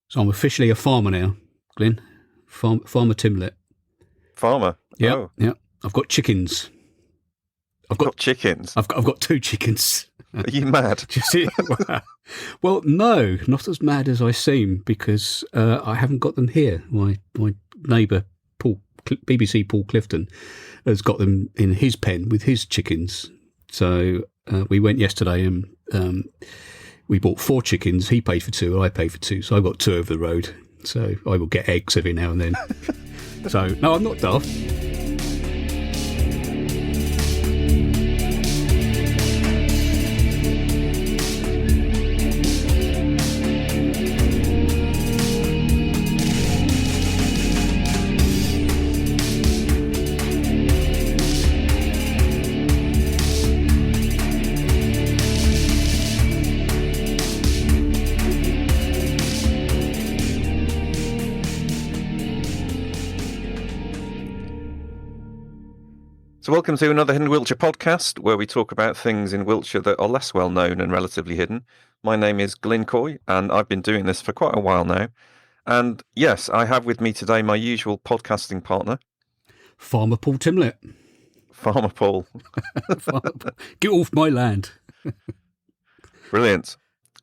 So I'm officially a farmer now, Glyn. Farmer Timlet. Farmer? Yeah, Oh. yeah. I've got chickens. I've got chickens? I've got 2 chickens. Are you mad? Well, no, not as mad as I seem, because I haven't got them here. My neighbour, BBC Paul Clifton, has got them in his pen with his chickens. So we went yesterday and we bought 4 chickens. He paid for 2, I paid for 2. So I've got 2 over the road. So I will get eggs every now and then. So, no, I'm not daft. So welcome to another Hidden Wiltshire podcast, where we talk about things in Wiltshire that are less well known and relatively hidden. My name is Glyn, and I've been doing this for quite a while now. And yes, I have with me today my usual podcasting partner, Farmer Paul Timlet. Farmer Paul. Get off my land. Brilliant.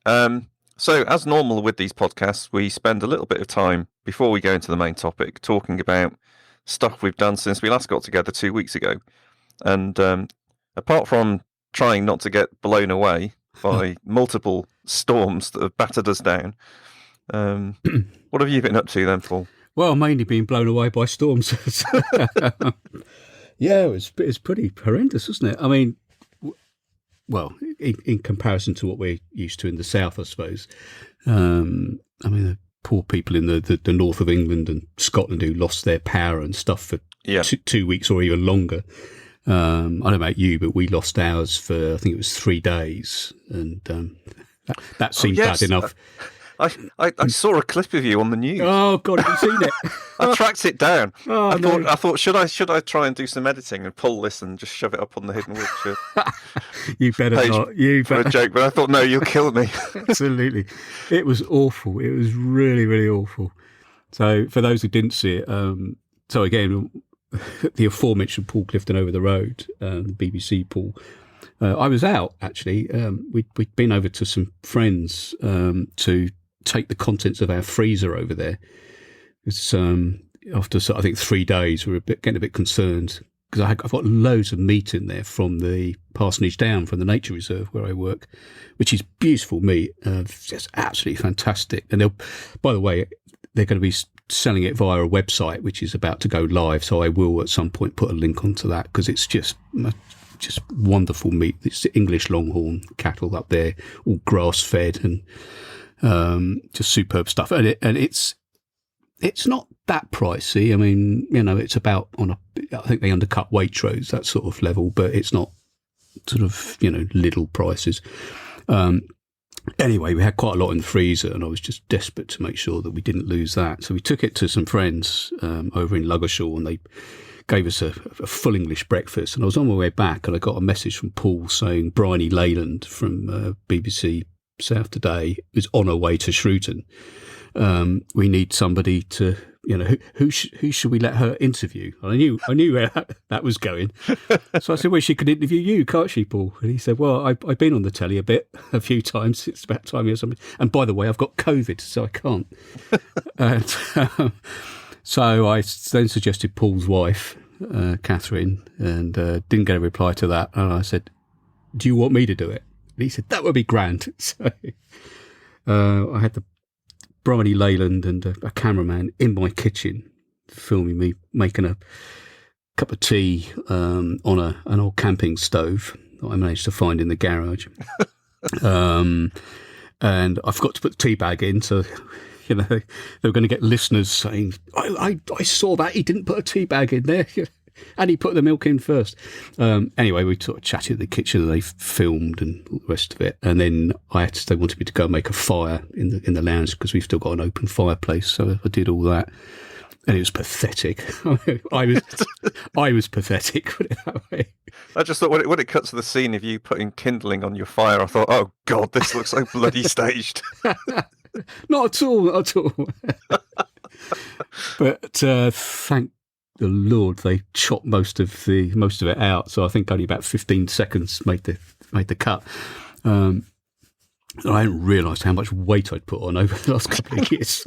So as normal with these podcasts, we spend a little bit of time before we go into the main topic talking about stuff we've done since we last got together 2 weeks ago. And apart from trying not to get blown away by multiple storms that have battered us down, what have you been up to then, Paul? Well, mainly being blown away by storms. Yeah, it's pretty horrendous, isn't it? I mean, well, in comparison to what we're used to in the south, I suppose. I mean, the poor people in the north of England and Scotland who lost their power and stuff for 2 weeks or even longer. I don't know about you, but we lost ours for, I think it was 3 days. And that seemed bad enough. I saw a clip of you on the news. Oh God, have you seen it? I tracked it down. Oh, I thought, should I try and do some editing and pull this and just shove it up on the Hidden Wiltshire? You better not. You for better. a joke, but I thought, no, you'll kill me. Absolutely, it was awful. It was really, really awful. So, for those who didn't see it, so again, the aforementioned Paul Clifton over the road, BBC Paul. I was out actually. We'd been over to some friends to take the contents of our freezer over there. It's after I think 3 days, we were getting a bit concerned because I've got loads of meat in there from the parsonage down from the nature reserve where I work, which is beautiful meat, just absolutely fantastic. And by the way, they're going to be selling it via a website which is about to go live. So I will at some point put a link onto that because it's just wonderful meat. It's the English Longhorn cattle up there, all grass fed and just superb stuff. And it's not that pricey. I mean, you know, it's about I think they undercut Waitrose, that sort of level, but it's not sort of, you know, Lidl prices. Anyway, we had quite a lot in the freezer and I was just desperate to make sure that we didn't lose that. So we took it to some friends over in Ludgershall and they gave us a full English breakfast. And I was on my way back and I got a message from Paul saying Bryony Leyland from BBC South Today is on her way to Shrewton. We need somebody to, you know, who should we let her interview? And I knew where that was going. So I said, well, she could interview you, can't she, Paul? And he said, well, I've been on the telly a few times. It's about time or something. And by the way, I've got COVID, so I can't. And, so I then suggested Paul's wife, Catherine, and didn't get a reply to that. And I said, do you want me to do it? And he said, that would be grand. So I had the Bryony Leyland and a cameraman in my kitchen filming me making a cup of tea on an old camping stove that I managed to find in the garage. And I forgot to put the tea bag in, so you know they were going to get listeners saying, I saw that he didn't put a tea bag in there. And he put the milk in first. Anyway, we sort of chatted in the kitchen and they filmed and all the rest of it. And then they wanted me to go and make a fire in the lounge because we've still got an open fireplace. So I did all that. And it was pathetic. I was pathetic, put it that way. I just thought when it cuts to the scene of you putting kindling on your fire, I thought, oh God, this looks so bloody staged. Not at all, not at all. But thank the Lord, they chopped most of it out. So I think only about 15 seconds made the cut. I hadn't realised how much weight I'd put on over the last couple of years.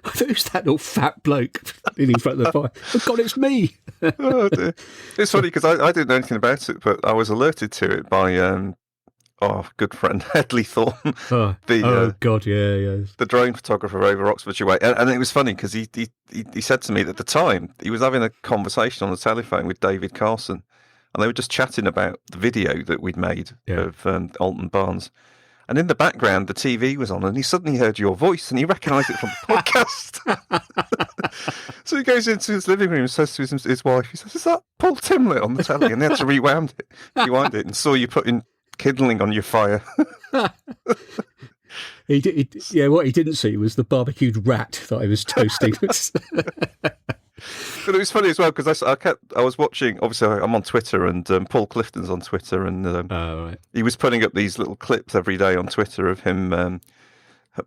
I thought it was that little fat bloke in front of the fire. Oh God, it's me. Oh, dear. It's funny because I didn't know anything about it, but I was alerted to it by good friend Hedley Thorne. God, yeah. The drone photographer over Oxfordshire Way. And it was funny because he said to me that at the time he was having a conversation on the telephone with David Carson, and they were just chatting about the video that we'd made of Alton Barnes. And in the background, the TV was on, and he suddenly heard your voice, and he recognised it from the podcast. So he goes into his living room and says to his wife, he says, "Is that Paul Timlett on the telly?" And they had to rewind it, and saw you putting kindling on your fire. What he didn't see was the barbecued rat that I was toasting. But it was funny as well because I was watching. Obviously, I'm on Twitter, and Paul Clifton's on Twitter, and right. He was putting up these little clips every day on Twitter of him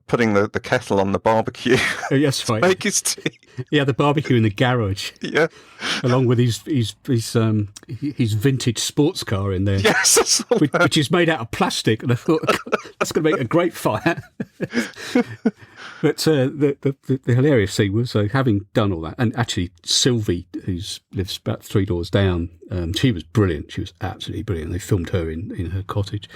putting the kettle on the barbecue. Oh, yes, right. Make his tea. Yeah, the barbecue in the garage. Yeah, along with his vintage sports car in there. Yes, which is made out of plastic, and I thought that's going to make a great fire. But the hilarious thing was, having done all that, and actually Sylvie, who lives about 3 doors down, she was brilliant. She was absolutely brilliant. They filmed her in her cottage.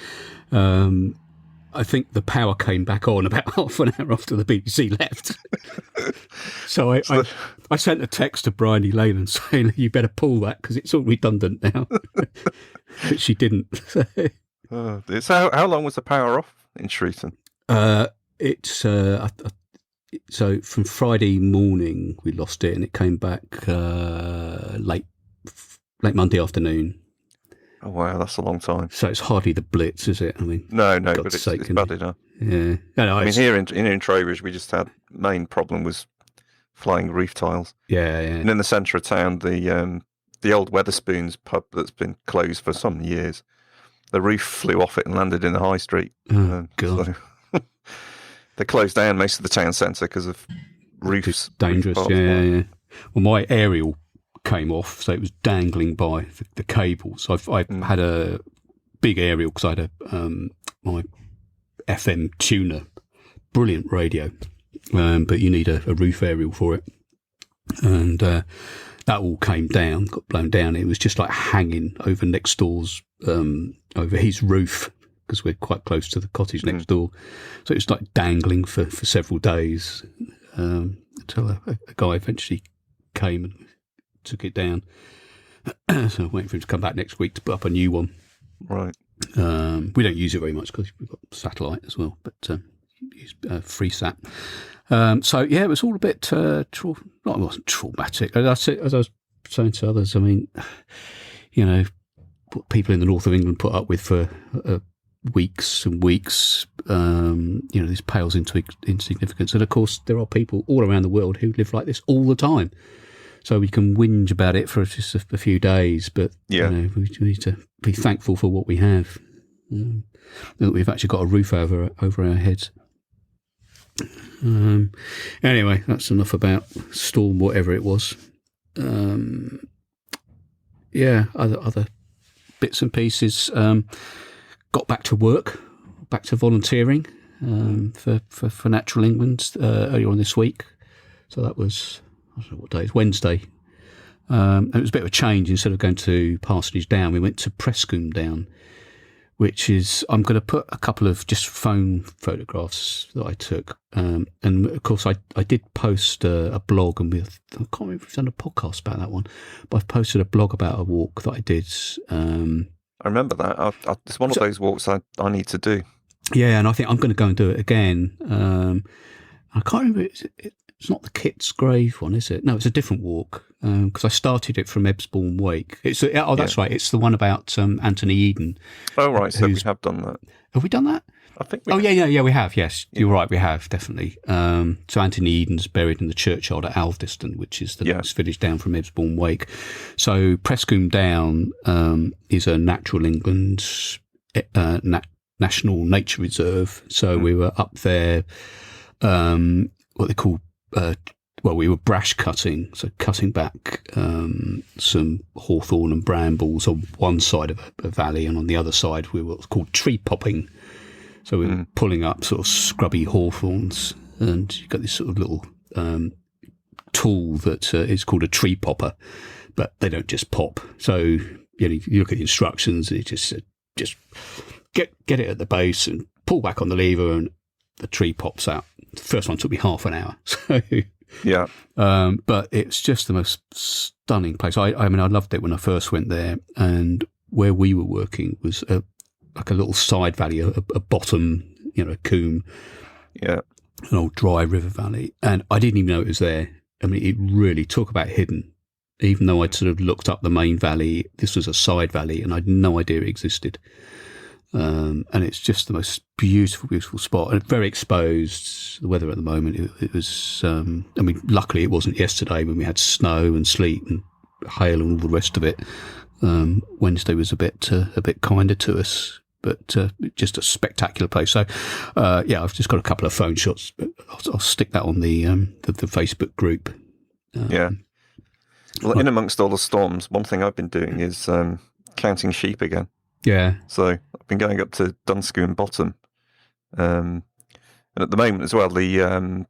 I think the power came back on about half an hour after the BBC left. So I sent a text to Bryony Leyland saying, "You better pull that because it's all redundant now." But she didn't. So how long was the power off in Shrewton? So from Friday morning we lost it, and it came back late Monday afternoon. Oh wow, that's a long time. So it's hardly the Blitz, is it? I mean, no, but it's bad enough. Yeah, I mean, here in Trowbridge, we just had main problem was flying roof tiles. Yeah. And in the centre of town, the old Wetherspoons pub that's been closed for some years, the roof flew off it and landed in the high street. Oh God. So they closed down most of the town centre because of roofs. It's dangerous. Yeah. Well, my aerial came off, so it was dangling by the cables. I had a big aerial because I had my FM tuner, brilliant radio, but you need a roof aerial for it, and that all came down, got blown down. It was just like hanging over next door's over his roof because we're quite close to the cottage next door, so it was like dangling for several days until a guy eventually came and took it down. So I'm waiting for him to come back next week to put up a new one. Right. We don't use it very much because we've got satellite as well, but use free sat. So yeah, it was all a bit. It wasn't traumatic. As I was saying to others, I mean, what people in the north of England put up with for weeks and weeks, this pales into insignificance. And of course, there are people all around the world who live like this all the time. So we can whinge about it for just a few days, but we need to be thankful for what we have. That we've actually got a roof over our heads. Anyway, that's enough about storm, whatever it was. Other bits and pieces. Got back to work, back to volunteering for Natural England earlier on this week. So that was, I don't know what day, it's Wednesday. And it was a bit of a change. Instead of going to Parsonage Down, we went to Prescombe Down, which is, I'm going to put a couple of just phone photographs that I took. And of course, I did post a blog, and I can't remember if we've done a podcast about that one, but I've posted a blog about a walk that I did. I remember that. It's one of those walks I need to do. Yeah, and I think I'm going to go and do it again. I can't remember. It's not the Kit's Grave one, is it? No, it's a different walk because I started it from Ebbsbourne Wake. That's right. It's the one about Anthony Eden. Oh, right. So we have done that. Have we done that? I think we have. Yeah, we have. Yes, you're right. We have, definitely. So Anthony Eden's buried in the churchyard at Alveston, which is the next village down from Ebbsbourne Wake. So Prescombe Down is a Natural England National Nature Reserve. So we were up there what they call, we were brash cutting, so cutting back some hawthorn and brambles on one side of a valley, and on the other side we were what's called tree popping. So we were pulling up sort of scrubby hawthorns, and you've got this sort of little tool that is called a tree popper, but they don't just pop. So you look at the instructions, it just get it at the base and pull back on the lever, and the tree pops out. The first one took me half an hour. So yeah. But it's just the most stunning place. I mean, I loved it when I first went there, and where we were working was like a little side valley, a bottom, a coombe. Yeah. An old dry river valley. And I didn't even know it was there. I mean, it really, talk about hidden. Even though I'd sort of looked up the main valley, this was a side valley, and I had no idea it existed. And it's just the most beautiful, beautiful spot, and very exposed. The weather at the moment, it was. I mean, luckily it wasn't yesterday when we had snow and sleet and hail and all the rest of it. Wednesday was a bit kinder to us, but just a spectacular place. So, I've just got a couple of phone shots. But I'll stick that on the Facebook group. Yeah. Well, in amongst all the storms, one thing I've been doing is counting sheep again. Yeah. So I've been going up to Dunscombe Bottom, and at the moment as well, the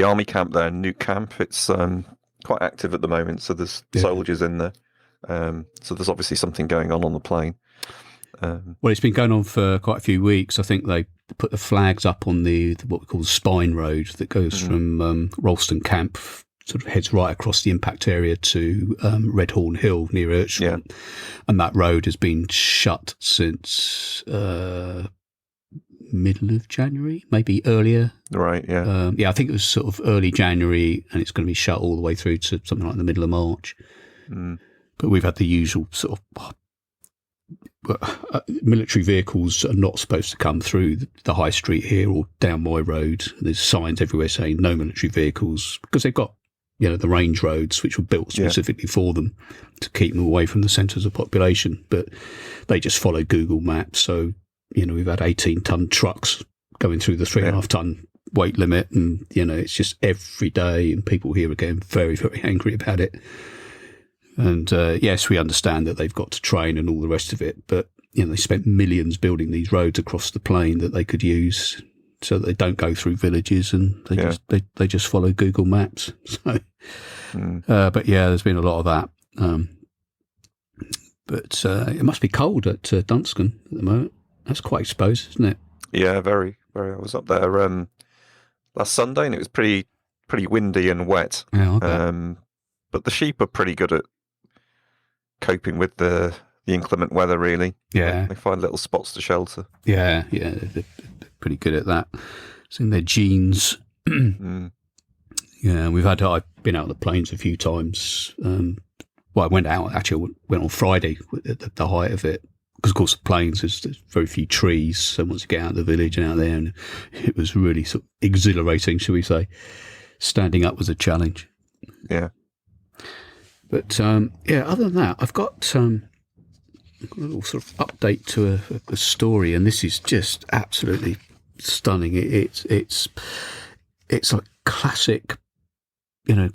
army camp there, Knook Camp, it's quite active at the moment. So there's soldiers in there. So there's obviously something going on the plain. Well, it's been going on for quite a few weeks. I think they put the flags up on the what we call the Spine Road that goes from Ralston Camp, sort of heads right across the impact area to Redhorn Hill near Urchland. Yeah. And that road has been shut since middle of January, maybe earlier. Right, yeah. I think it was sort of early January, and it's going to be shut all the way through to something like the middle of March. But we've had the usual sort of military vehicles are not supposed to come through the high street here or down my road. There's signs everywhere saying no military vehicles, because they've got the range roads which were built specifically for them to keep them away from the centres of population, but they just follow Google Maps. So we've had 18-ton trucks going through the 3.5-ton weight limit, and it's just every day, and people here are getting very, very angry about it. And yes, we understand that they've got to train and all the rest of it, but they spent millions building these roads across the plain that they could use so that they don't go through villages, and they just follow Google Maps. So, but there's been a lot of that. But it must be cold at Dunscombe at the moment. That's quite exposed, isn't it? Yeah, very, very. I was up there last Sunday, and it was pretty windy and wet. Yeah, I but the sheep are pretty good at coping with the inclement weather, really. Yeah. They find little spots to shelter. Yeah, they're pretty good at that. It's in their genes. Yeah, I've been out on the plains a few times. I went on Friday at the height of it, because of course the plains, there's very few trees, so once you get out of the village and out there, and it was really sort of exhilarating, shall we say. Standing up was a challenge. Yeah. But other than that, I've got a little sort of update to a story, and this is just absolutely stunning. It's like classic,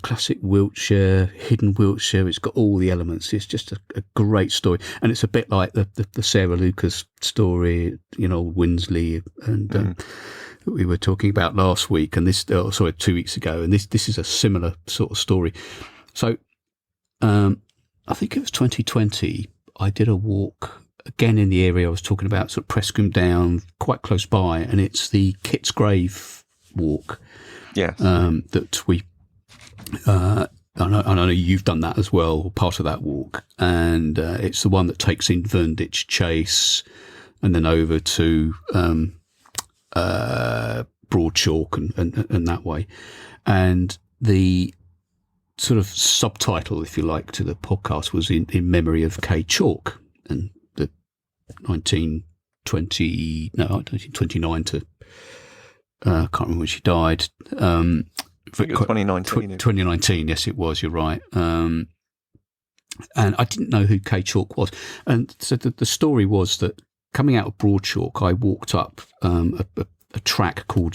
classic Wiltshire, hidden Wiltshire. It's got all the elements. It's just a great story, and it's a bit like the Sarah Lucas story, Winsley, and we were talking about last week, and 2 weeks ago, and this is a similar sort of story. So. I think it was 2020. I did a walk again in the area I was talking about, sort of Prescombe Down, quite close by, and it's the Kit's Grave walk. Yes. That we. I know you've done that as well, or part of that walk, and it's the one that takes in Vernditch Chase, and then over to Broad Chalk and that way, and the sort of subtitle, if you like, to the podcast was in memory of Kay Chalk, and the 1929 to I can't remember when she died. I think it was 2019. 2019, yes, it was. You're right. And I didn't know who Kay Chalk was, and so the story was that coming out of Broad Chalk, I walked up a a track called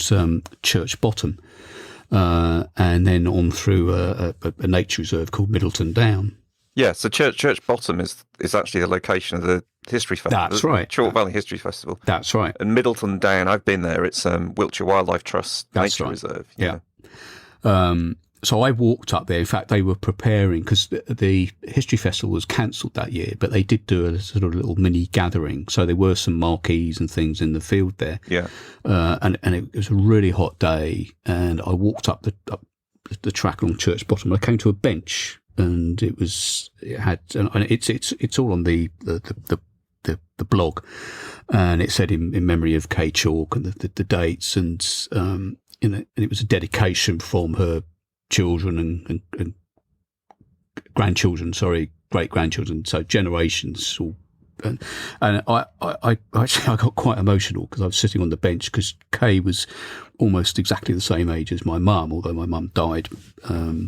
Church Bottom, and then on through a nature reserve called Middleton Down. Yeah, so Church Bottom is actually the location of the History Festival. That's right. Chalk Valley History Festival. That's right. And Middleton Down, I've been there. It's Wiltshire Wildlife Trust Nature Reserve. Yeah. So I walked up there. In fact, they were preparing, because the History Festival was cancelled that year, but they did do a sort of little mini gathering. So there were some marquees and things in the field there. Yeah. And it was a really hot day, and I walked up the track along Church Bottom. I came to a bench, and it's all on the blog, and it said in memory of Kay Chalk and the dates, and and it was a dedication from her children and grandchildren, great grandchildren, so generations. And I got quite emotional because I was sitting on the bench, because Kay was almost exactly the same age as my mum, although my mum died a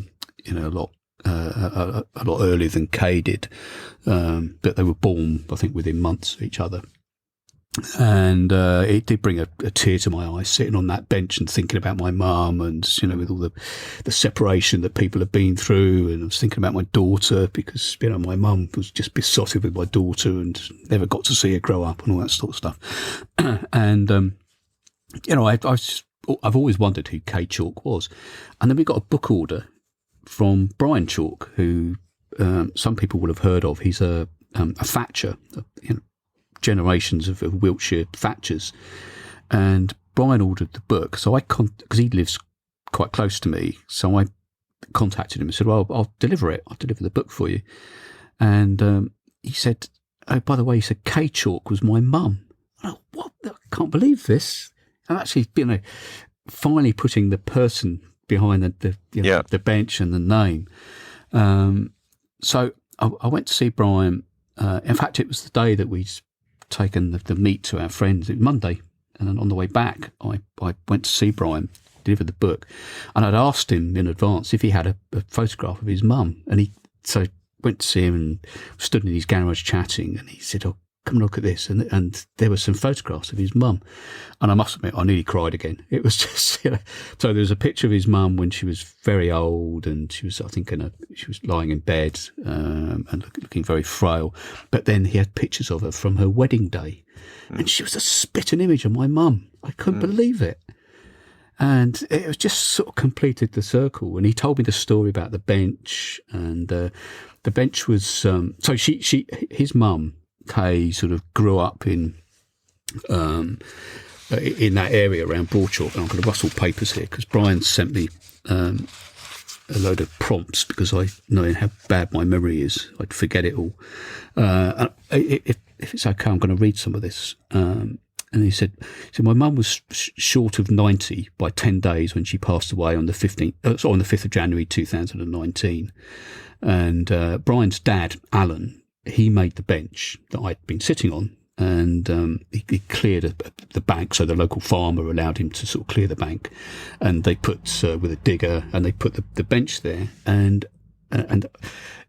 lot earlier than Kay did, but they were born, I think, within months of each other. And it did bring a tear to my eyes, sitting on that bench and thinking about my mum, and with all the separation that people have been through. And I was thinking about my daughter, because my mum was just besotted with my daughter and never got to see her grow up and all that sort of stuff. And I've always wondered who Kay Chalk was. And then we got a book order from Brian Chalk, who some people will have heard of. He's a thatcher, generations of Wiltshire thatchers, and Brian ordered the book. So because he lives quite close to me, so I contacted him and said, "Well, I'll deliver it. I'll deliver the book for you." And he said, "Oh, by the way," he said, "Kay Chalk was my mum." Oh, what? I can't believe this. I'm actually, finally putting the person behind the bench and the name. So I went to see Brian. In fact, it was the day that we'd taken the meat to our friends. It was Monday, and then on the way back, I went to see Brian, delivered the book, and I'd asked him in advance if he had a photograph of his mum, and he went to see him and stood in his garage chatting, and he said, "Oh, come and look at this," and there were some photographs of his mum, and I must admit, I nearly cried again. It was just, so there was a picture of his mum when she was very old, and she was, I think, she was lying in bed and looking very frail. But then he had pictures of her from her wedding day, and she was a spitting image of my mum. I couldn't believe it. And it was just sort of completed the circle. And he told me the story about the bench, and the bench was so his mum, Kay, sort of grew up in that area around Broadchalk. And I'm going to rustle papers here because Brian sent me a load of prompts, because I know how bad my memory is. I'd forget it all. If it's okay, I'm going to read some of this. And he said, "My mum was short of 90 by 10 days when she passed away on the 5th of January 2019. And Brian's dad, Alan, he made the bench that I'd been sitting on, and he cleared the bank. So the local farmer allowed him to sort of clear the bank, and they put with a digger, and they put the bench there. And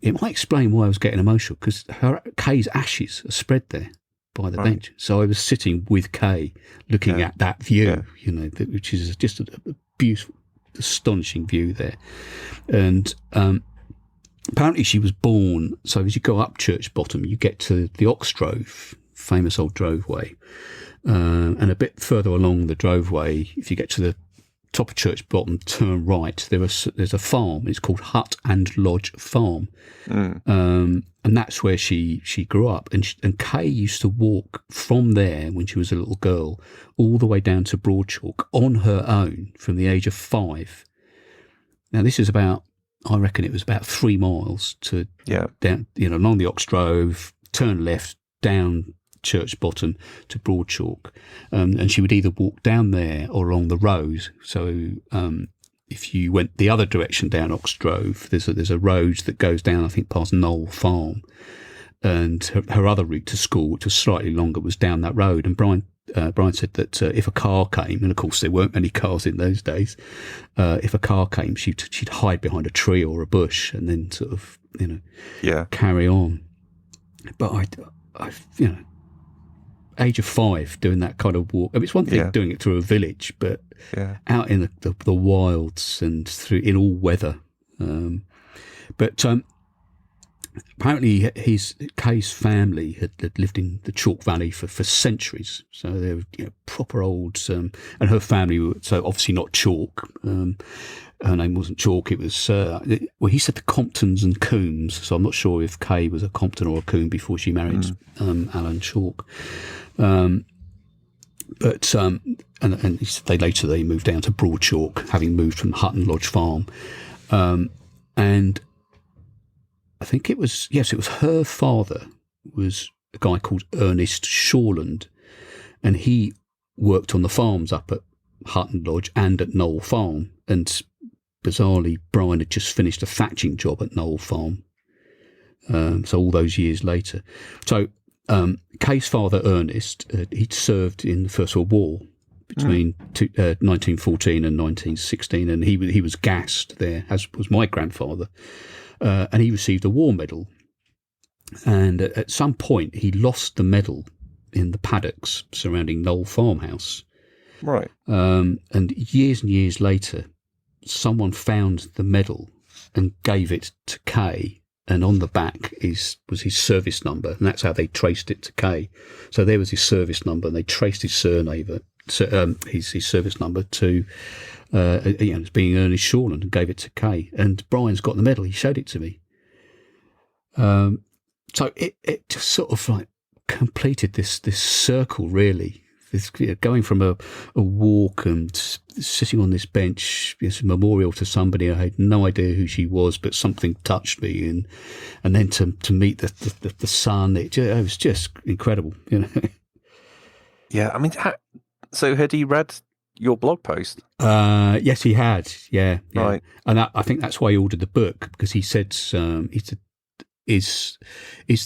it might explain why I was getting emotional, because Kay's ashes are spread there by the bench. So I was sitting with Kay, looking at that view, which is just a beautiful, astonishing view there. And apparently she was born, so as you go up Church Bottom, you get to the Oxdrove, famous old droveway. And a bit further along the droveway, if you get to the top of Church Bottom, turn right, there's a farm. It's called Hut and Lodge Farm. And that's where she grew up. And Kay used to walk from there when she was a little girl all the way down to Broadchalk on her own from the age of 5. Now, this is I reckon it was about 3 miles to down, along the Oxdrove, turn left, down Church Bottom to Broadchalk. And she would either walk down there or along the road. So if you went the other direction down Oxdrove, there's a road that goes down, I think, past Knoll Farm. And her other route to school, which was slightly longer, was down that road. And Brian said that if a car came, and of course there weren't many cars in those days, if a car came, she'd hide behind a tree or a bush and then sort of, carry on. But age of 5 doing that kind of walk. I mean, it's one thing doing it through a village, but out in the wilds and in all weather. But apparently Kay's family had lived in the Chalk Valley for centuries. So they were proper old, and her family were, so obviously not Chalk. Her name wasn't Chalk. It was, he said the Comptons and Coombs. So I'm not sure if Kay was a Compton or a Coombe before she married Alan Chalk. And they moved down to Broad Chalk, having moved from Hutton Lodge Farm. And I think it was her father was a guy called Ernest Shawland, and he worked on the farms up at Hutton Lodge and at Knoll Farm. And bizarrely, Brian had just finished a thatching job at Knoll Farm. So all those years later. So Kay's father, Ernest, he'd served in the First World War between 1914 and 1916, and he was gassed there, as was my grandfather. And he received a war medal. And at some point, he lost the medal in the paddocks surrounding Knoll Farmhouse. Right. And years later, someone found the medal and gave it to Kay. And on the back was his service number, and that's how they traced it to Kay. So there was his service number, and they traced his surname, his service number to as being Ernest Shawland, and gave it to Kay. And Brian's got the medal. He showed it to me. So it just sort of like completed this circle, really. This, going from a walk and sitting on this bench, it's a memorial to somebody I had no idea who she was, but something touched me, and then to meet the son, it was just incredible, Yeah, I mean, so had he read your blog post? Yes, he had. Yeah. Right. And I think that's why he ordered the book, because he said is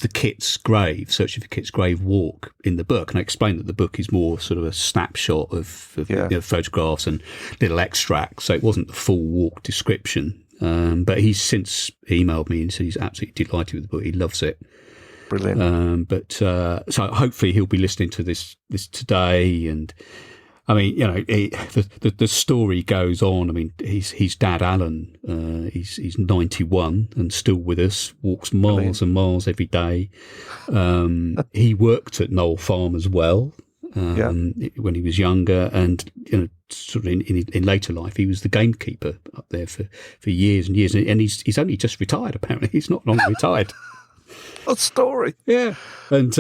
the Kit's grave, Searching for Kit's Grave walk in the book. And I explained that the book is more sort of a snapshot of photographs and little extracts. So it wasn't the full walk description. But he's since emailed me and said he's absolutely delighted with the book. He loves it. Brilliant. So hopefully he'll be listening to this today. And I mean, the story goes on. I mean, his dad, Alan, he's 91 and still with us, walks miles and miles every day. He worked at Knoll Farm as well when he was younger, and sort of in later life, he was the gamekeeper up there for years and years. And he's only just retired, apparently. He's not long retired. What story? Yeah. And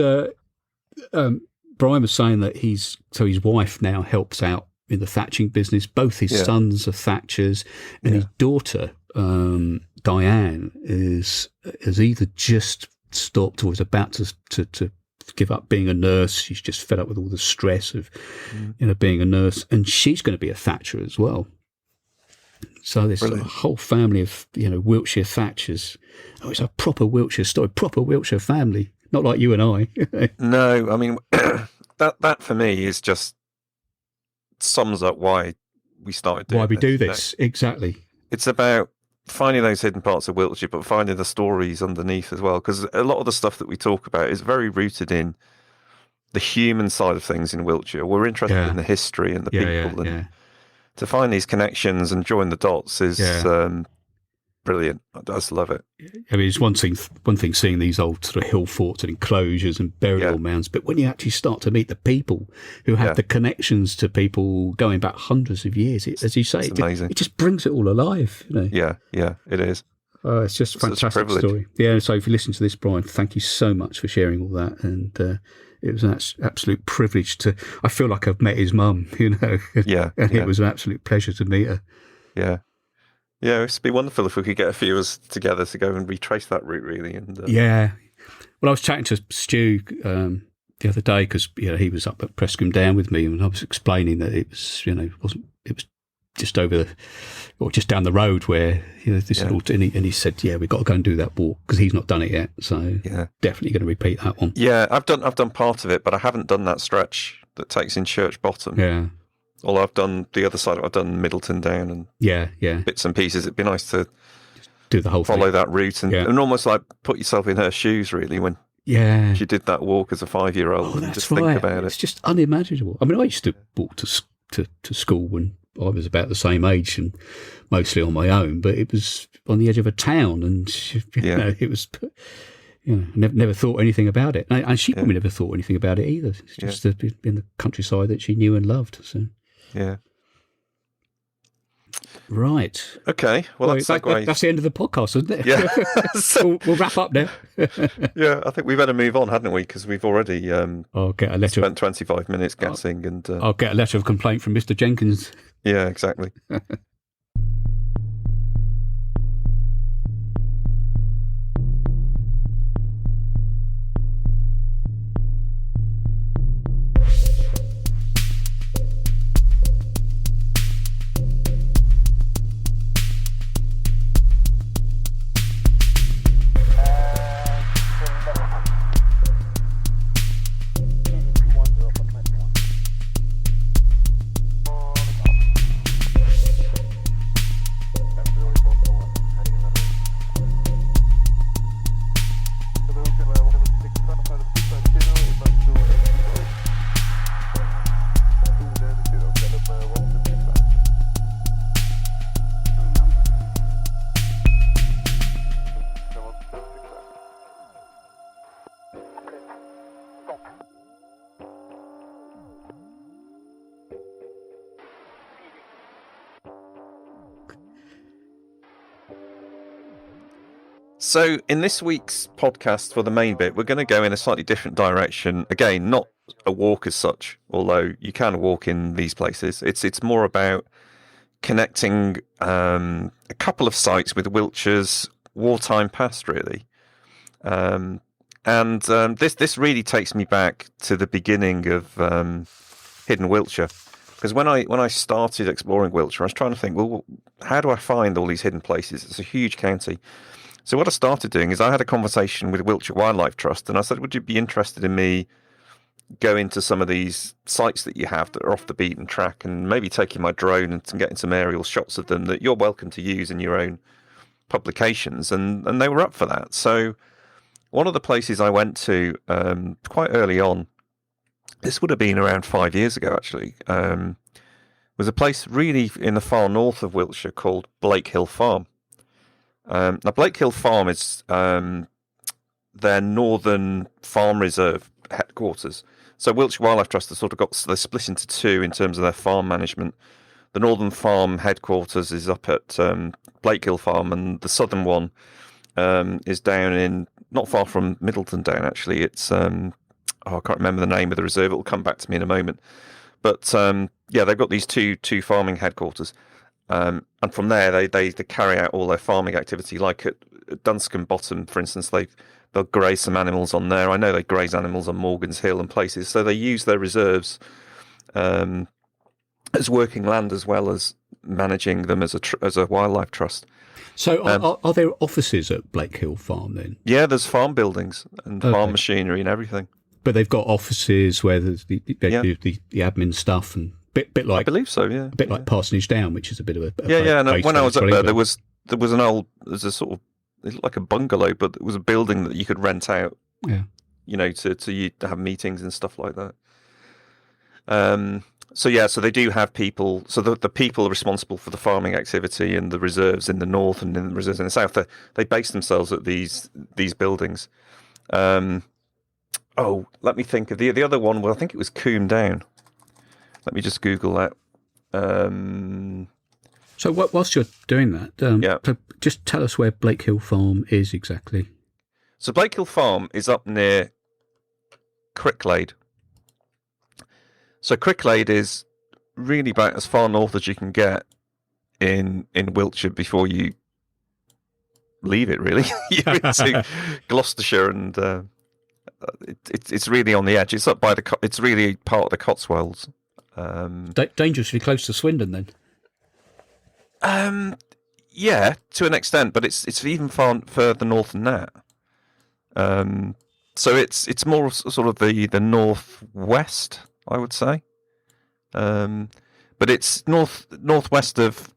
Brian was saying that his wife now helps out in the thatching business. Both his sons are thatchers, and his daughter, Diane, has either just stopped or is about to give up being a nurse. She's just fed up with all the stress of being a nurse, and she's going to be a thatcher as well. So there's a whole family of Wiltshire thatchers. Oh, it's a proper Wiltshire story, proper Wiltshire family. Not like you and I. No, I mean, that for me is just sums up why we started doing why we do this. Exactly. It's about finding those hidden parts of Wiltshire, but finding the stories underneath as well. Because a lot of the stuff that we talk about is very rooted in the human side of things in Wiltshire. We're interested in the history and the people. And to find these connections and join the dots is brilliant. I just love it. I mean, it's one thing seeing these old sort of hill forts and enclosures and burial mounds, but when you actually start to meet the people who have the connections to people going back hundreds of years, as you say, it just brings it all alive. Yeah, it is. It's just a fantastic story. Yeah, so if you listen to this, Brian, thank you so much for sharing all that. And it was an absolute privilege I feel like I've met his mum, it was an absolute pleasure to meet her. Yeah. Yeah, it'd be wonderful if we could get a few of us together to go and retrace that route, really. And well, I was chatting to Stu the other day because he was up at Prescombe Down with me, and I was explaining that it was it was just just down the road where this little, and he said, we've got to go and do that walk because he's not done it yet, so definitely going to repeat that one. Yeah, I've done part of it, but I haven't done that stretch that takes in Church Bottom. Yeah. Although I've done the other side, I've done Middleton Down and bits and pieces. It'd be nice to do the whole follow thing. that route and almost like put yourself in her shoes, really, when Yeah. She did that walk as a 5-year-old. Oh, and that's just right. think about It's it. just unimaginable. I mean, I used to walk to school when I was about the same age and mostly on my own, but it was on the edge of a town, and it was. Never thought anything about it, and she probably never thought anything about it either. It's just in the countryside that she knew and loved. So Yeah. right. Okay. Well, that's the end of the podcast, isn't it? Yeah. We'll wrap up now. Yeah, I think we better move on, hadn't we? Because we've already I'll get a letter. Spent 25 minutes gassing, and I'll get a letter of complaint from Mr. Jenkins. Yeah, exactly. So in this week's podcast for the main bit, we're going to go in a slightly different direction. Again, not a walk as such, although you can walk in these places. It's more about connecting a couple of sites with Wiltshire's wartime past, really. This really takes me back to the beginning of Hidden Wiltshire. Because when I started exploring Wiltshire, I was trying to think, well, how do I find all these hidden places? It's a huge county. So what I started doing is I had a conversation with Wiltshire Wildlife Trust, and I said, would you be interested in me going to some of these sites that you have that are off the beaten track, and maybe taking my drone and getting some aerial shots of them that you're welcome to use in your own publications? And they were up for that. So one of the places I went to quite early on, this would have been around 5 years ago actually, was a place really in the far north of Wiltshire called Blakehill Farm. Now, Blakehill Farm is their northern farm reserve headquarters. So Wiltshire Wildlife Trust has sort of they're split into two in terms of their farm management. The northern farm headquarters is up at Blakehill Farm, and the southern one is down in not far from Middleton Down. Actually, it's I can't remember the name of the reserve. It will come back to me in a moment. But they've got these two farming headquarters. And from there, they carry out all their farming activity. Like at Dunscombe Bottom, for instance, they'll graze some animals on there. I know they graze animals on Morgan's Hill and places. So they use their reserves as working land as well as managing them as a wildlife trust. So are there offices at Blakehill Farm then? Yeah, there's farm buildings and farm machinery and everything. But they've got offices where there's the admin stuff and bit like, I believe so, yeah. A bit like Parsonage Down, which is a bit of a And when I was up there, there was there's a sort of, it looked like a bungalow, but it was a building that you could rent out. Yeah, to have meetings and stuff like that. So they do have people. So the people are responsible for the farming activity and the reserves in the north and in the reserves in the south. They base themselves at these buildings. Let me think of the other one. Well, I think it was Coombe Down. Let me just Google that. So whilst you're doing that, so just tell us where Blakehill Farm is exactly. So Blakehill Farm is up near Cricklade. So Cricklade is really about as far north as you can get in Wiltshire before you leave it, really. You're into Gloucestershire, and it's really on the edge. It's up by it's really part of the Cotswolds. Dangerously close to Swindon, then. Yeah, to an extent, but it's even far further north than that. So it's more sort of the northwest, I would say. But it's northwest of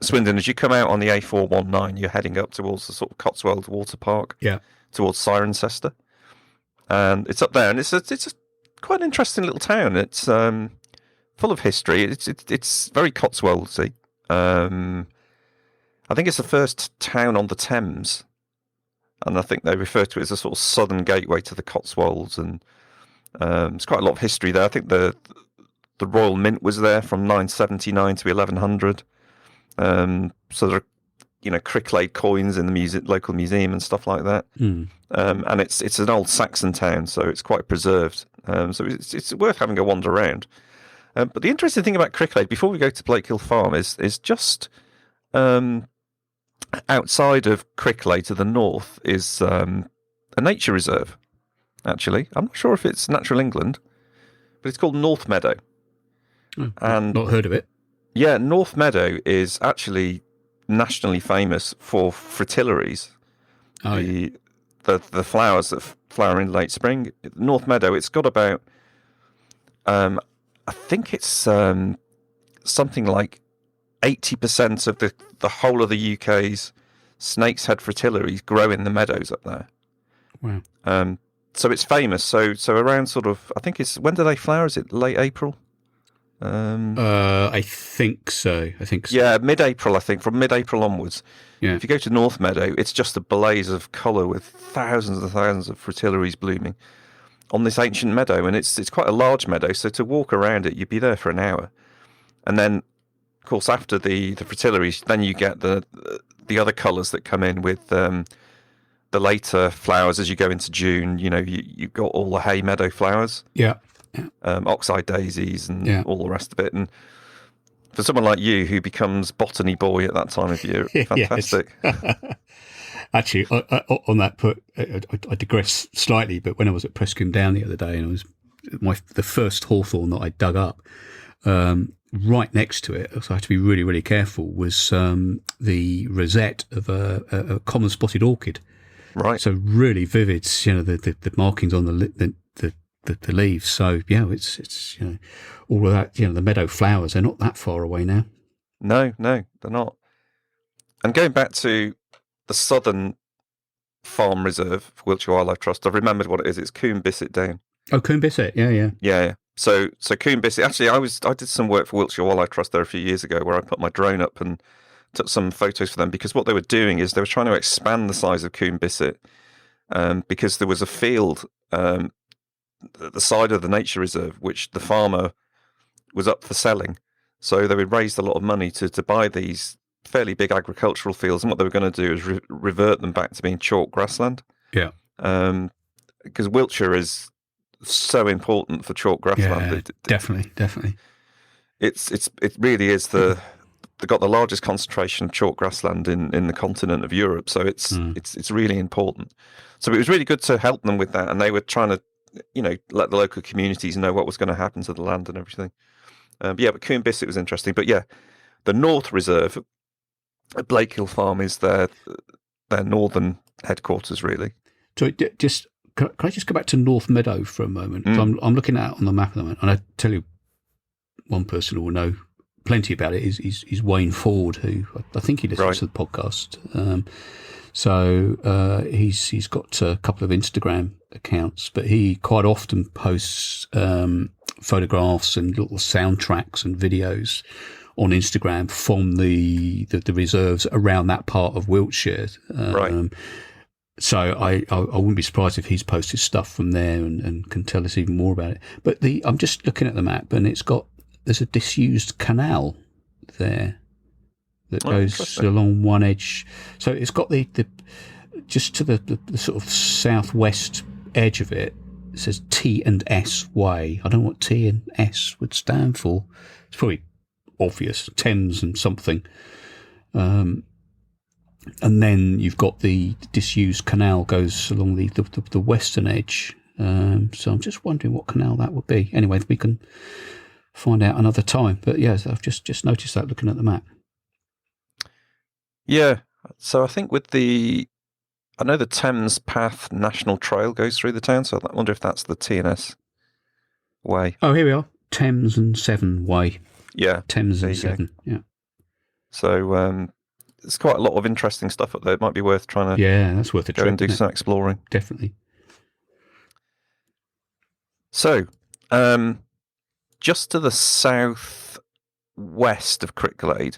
Swindon. As you come out on the A419, you're heading up towards the sort of Cotswold Water Park. Yeah. Towards Cirencester. and it's up there, and it's a quite an interesting little town. It's full of history. It's very Cotswoldsy. I think it's the first town on the Thames, and I think they refer to it as a sort of southern gateway to the Cotswolds, and there's quite a lot of history there. I think the Royal Mint was there from 979 to 1100. So there are, crick-laid coins in the local museum and stuff like that. And it's an old Saxon town, so it's quite preserved. So it's worth having a wander around. But the interesting thing about Cricklade, before we go to Blakehill Farm, is just outside of Cricklade to the north is a nature reserve, actually. I'm not sure if it's Natural England, but it's called North Meadow. Oh, and not heard of it. Yeah, North Meadow is actually nationally famous for fritillaries. Oh, the flowers that flower in late spring. North Meadow, it's got about, I think it's something like 80% of the whole of the UK's snake's head fritillaries grow in the meadows up there. Wow. So it's famous. So around sort of, I think when do they flower? Is it late April? I think so. Yeah, mid-April, I think, from mid-April onwards. Yeah. If you go to North Meadow, it's just a blaze of colour with thousands and thousands of fritillaries blooming on this ancient meadow, and it's quite a large meadow, so to walk around it, you'd be there for an hour. And then, of course, after the fritillaries, then you get the other colours that come in with the later flowers as you go into June. You've got all the hay meadow flowers. Yeah. Oxeye daisies and all the rest of it. And for someone like you who becomes botany boy at that time of year, fantastic. Actually, on that I digress slightly, but when I was at Prescombe Down the other day, and it was the first hawthorn that I dug up, right next to it, so I had to be really, really careful, was the rosette of a common spotted orchid. Right. So really vivid, the markings on the leaves. So it's all of that. The meadow flowers. They're not that far away now. No, they're not. And going back to the Southern Farm Reserve, Wiltshire Wildlife Trust, I've remembered what it is. It's Coombe Bissett Down. Oh, Coombe Bissett. Yeah. So Coombe Bissett. Actually, I did some work for Wiltshire Wildlife Trust there a few years ago, where I put my drone up and took some photos for them, because what they were doing is they were trying to expand the size of Coombe Bissett, because there was a field at the side of the nature reserve which the farmer was up for selling. So they would raise a lot of money to buy these fairly big agricultural fields, and what they were going to do is revert them back to being chalk grassland. Yeah. Because Wiltshire is so important for chalk grassland. Yeah, definitely. It really is they've got the largest concentration of chalk grassland in the continent of Europe, so it's really important. So it was really good to help them with that, and they were trying to let the local communities know what was going to happen to the land and everything. But Coombe Bissett was interesting. But the North Reserve at Blakehill Farm is their northern headquarters, really. So can I just go back to North Meadow for a moment? I'm looking at it on the map at the moment, and I tell you, one person who will know plenty about it is Wayne Ford, who I think he listens to the podcast. So he's got a couple of Instagram accounts, but he quite often posts photographs and little soundtracks and videos on Instagram from the reserves around that part of Wiltshire. Right. So I wouldn't be surprised if he's posted stuff from there and can tell us even more about it. But I'm just looking at the map, and there's a disused canal there that goes along one edge. So it's got the just to the sort of southwest edge of it. It says T&S Way. I don't know what T and S would stand for. It's probably obvious. Thames and something. And then you've got the disused canal goes along the western edge. So I'm just wondering what canal that would be. Anyway, we can find out another time. But I've just noticed that looking at the map. Yeah, so I think I know the Thames Path National Trail goes through the town, so I wonder if that's the T&S Way. Oh, here we are, Thames and Severn Way. Yeah, Thames and Severn. Yeah. So there's quite a lot of interesting stuff up there. It might be worth trying to that's worth a go trip, and do some exploring. Definitely. So, just to the south west of Crickglade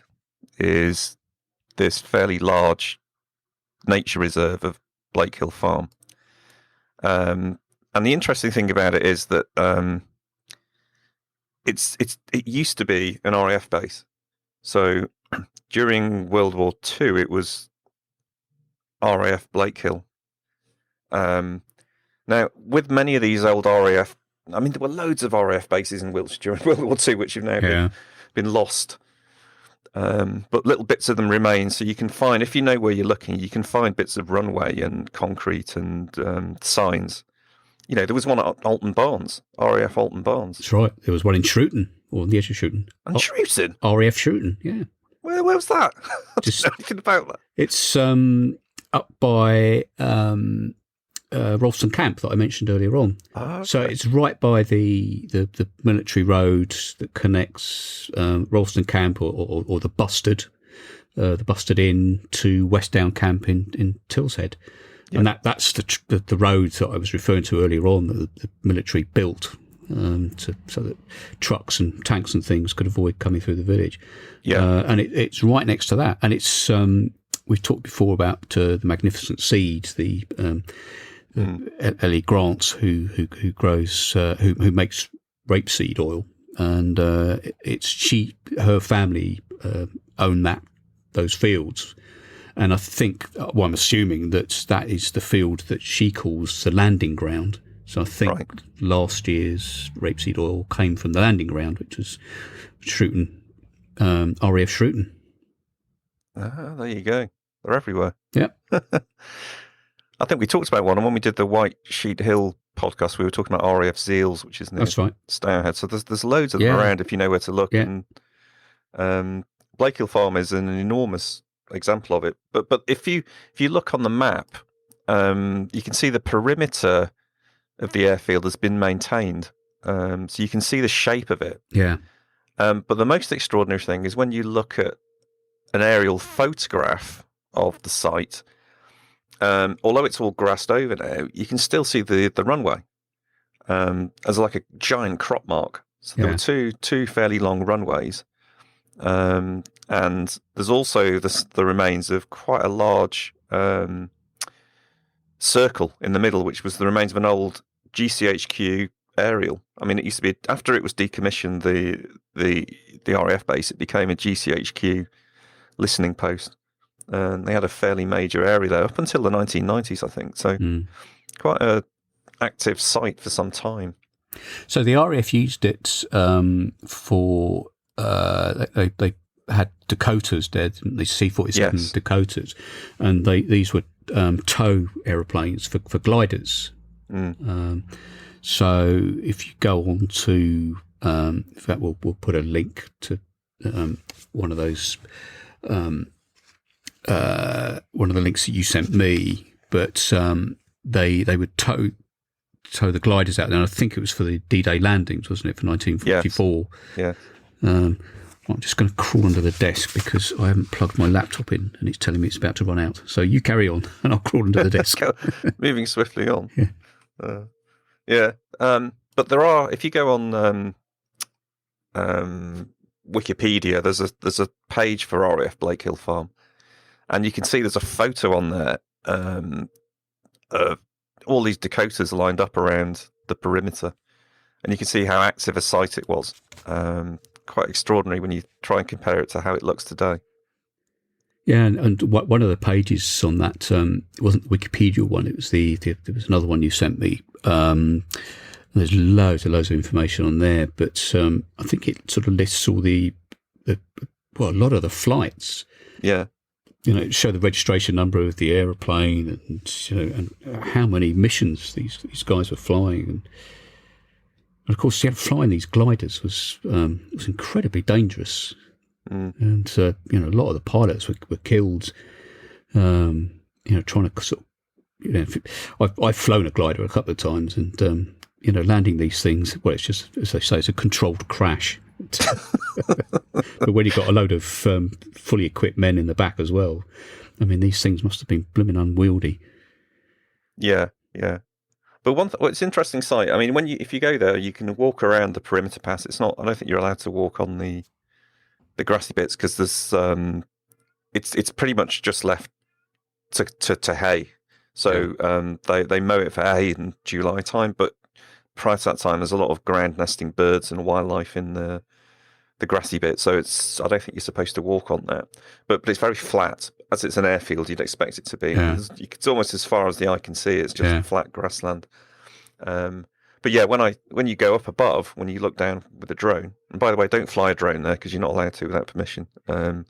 is this fairly large nature reserve of Blakehill Farm. And the interesting thing about it is that it used to be an RAF base. So during World War II, it was RAF Blakehill. Now, with many of these old RAF, I mean, there were loads of RAF bases in Wiltshire during World War II, which have now been lost. But little bits of them remain. So you can find, if you know where you're looking, you can find bits of runway and concrete and signs. You know, there was one at Alton Barnes, RAF Alton Barnes. That's right. There was one in Shrewton, or on the edge of Shrewton. And Shrewton? RAF Shrewton, yeah. Where was that? I don't know anything about that. It's up by Ralston Camp that I mentioned earlier on. Okay. So it's right by the military road that connects Ralston Camp or the Bustard Inn to West Down Camp in Tilshead. Yeah. And that's the road that I was referring to earlier on that the military built so that trucks and tanks and things could avoid coming through the village. Yeah, and it's right next to that. And it's we've talked before about the magnificent seeds, the Ellie Grants who grows who makes rapeseed oil, and her family own those fields. And I think, well, I'm assuming that is the field that she calls the landing ground. So I think last year's rapeseed oil came from the landing ground, which was Shrewton, RAF Shrewton. There you go. They're everywhere. Yep. I think we talked about one, and when we did the White Sheet Hill podcast, we were talking about RAF Seals, which is near Stourhead. So there's loads of them around if you know where to look. Yeah. And Blakehill Farm is an enormous example of it. But if you look on the map, you can see the perimeter of the airfield has been maintained. So you can see the shape of it. Yeah. But the most extraordinary thing is when you look at an aerial photograph of the site, although it's all grassed over now, you can still see the runway as like a giant crop mark. So there were two fairly long runways. And there's also the remains of quite a large circle in the middle, which was the remains of an old GCHQ aerial. I mean, it used to be, after it was decommissioned, the RAF base, it became a GCHQ listening post. And they had a fairly major area there up until the 1990s, I think. So quite a active site for some time. So the RAF used it for... They had Dakotas there, didn't they? C-47 Dakotas, and these were tow aeroplanes for gliders. So if you go on to, in fact, we'll put a link to one of those, one of the links that you sent me. But they would tow the gliders out there, and I think it was for the D-Day landings, wasn't it, for 1944? Yes. I'm just going to crawl under the desk because I haven't plugged my laptop in and it's telling me it's about to run out. So you carry on and I'll crawl under the desk. Moving swiftly on. Yeah. But there are, if you go on Wikipedia, there's a page for RAF Blakehill Farm, and you can see there's a photo on there of all these Dakotas lined up around the perimeter. And you can see how active a site it was. Quite extraordinary when you try and compare it to how it looks today. Yeah, and one of the pages on that, it wasn't the Wikipedia one, it was there was another one you sent me. There's loads of information on there, but I think it sort of lists all a lot of the flights. Yeah. You know, show the registration number of the aeroplane and how many missions these guys were flying. And of course, flying these gliders was incredibly dangerous, and a lot of the pilots were killed. Trying to sort of, I've flown a glider a couple of times, and landing these things. Well, it's just, as they say, it's a controlled crash. But when you've got a load of fully equipped men in the back as well, I mean, these things must have been blooming unwieldy. Yeah. But it's an interesting site. I mean, if you go there, you can walk around the perimeter pass. It's not. I don't think you're allowed to walk on the grassy bits because there's it's pretty much just left to hay. So they mow it for hay in July time, but prior to that time, there's a lot of ground nesting birds and wildlife in the grassy bit. So I don't think you're supposed to walk on that. But it's very flat. As it's an airfield, you'd expect it to be. Yeah. It's almost as far as the eye can see. It's just flat grassland. But yeah, when you go up above, when you look down with a drone, and by the way, don't fly a drone there because you're not allowed to without permission. And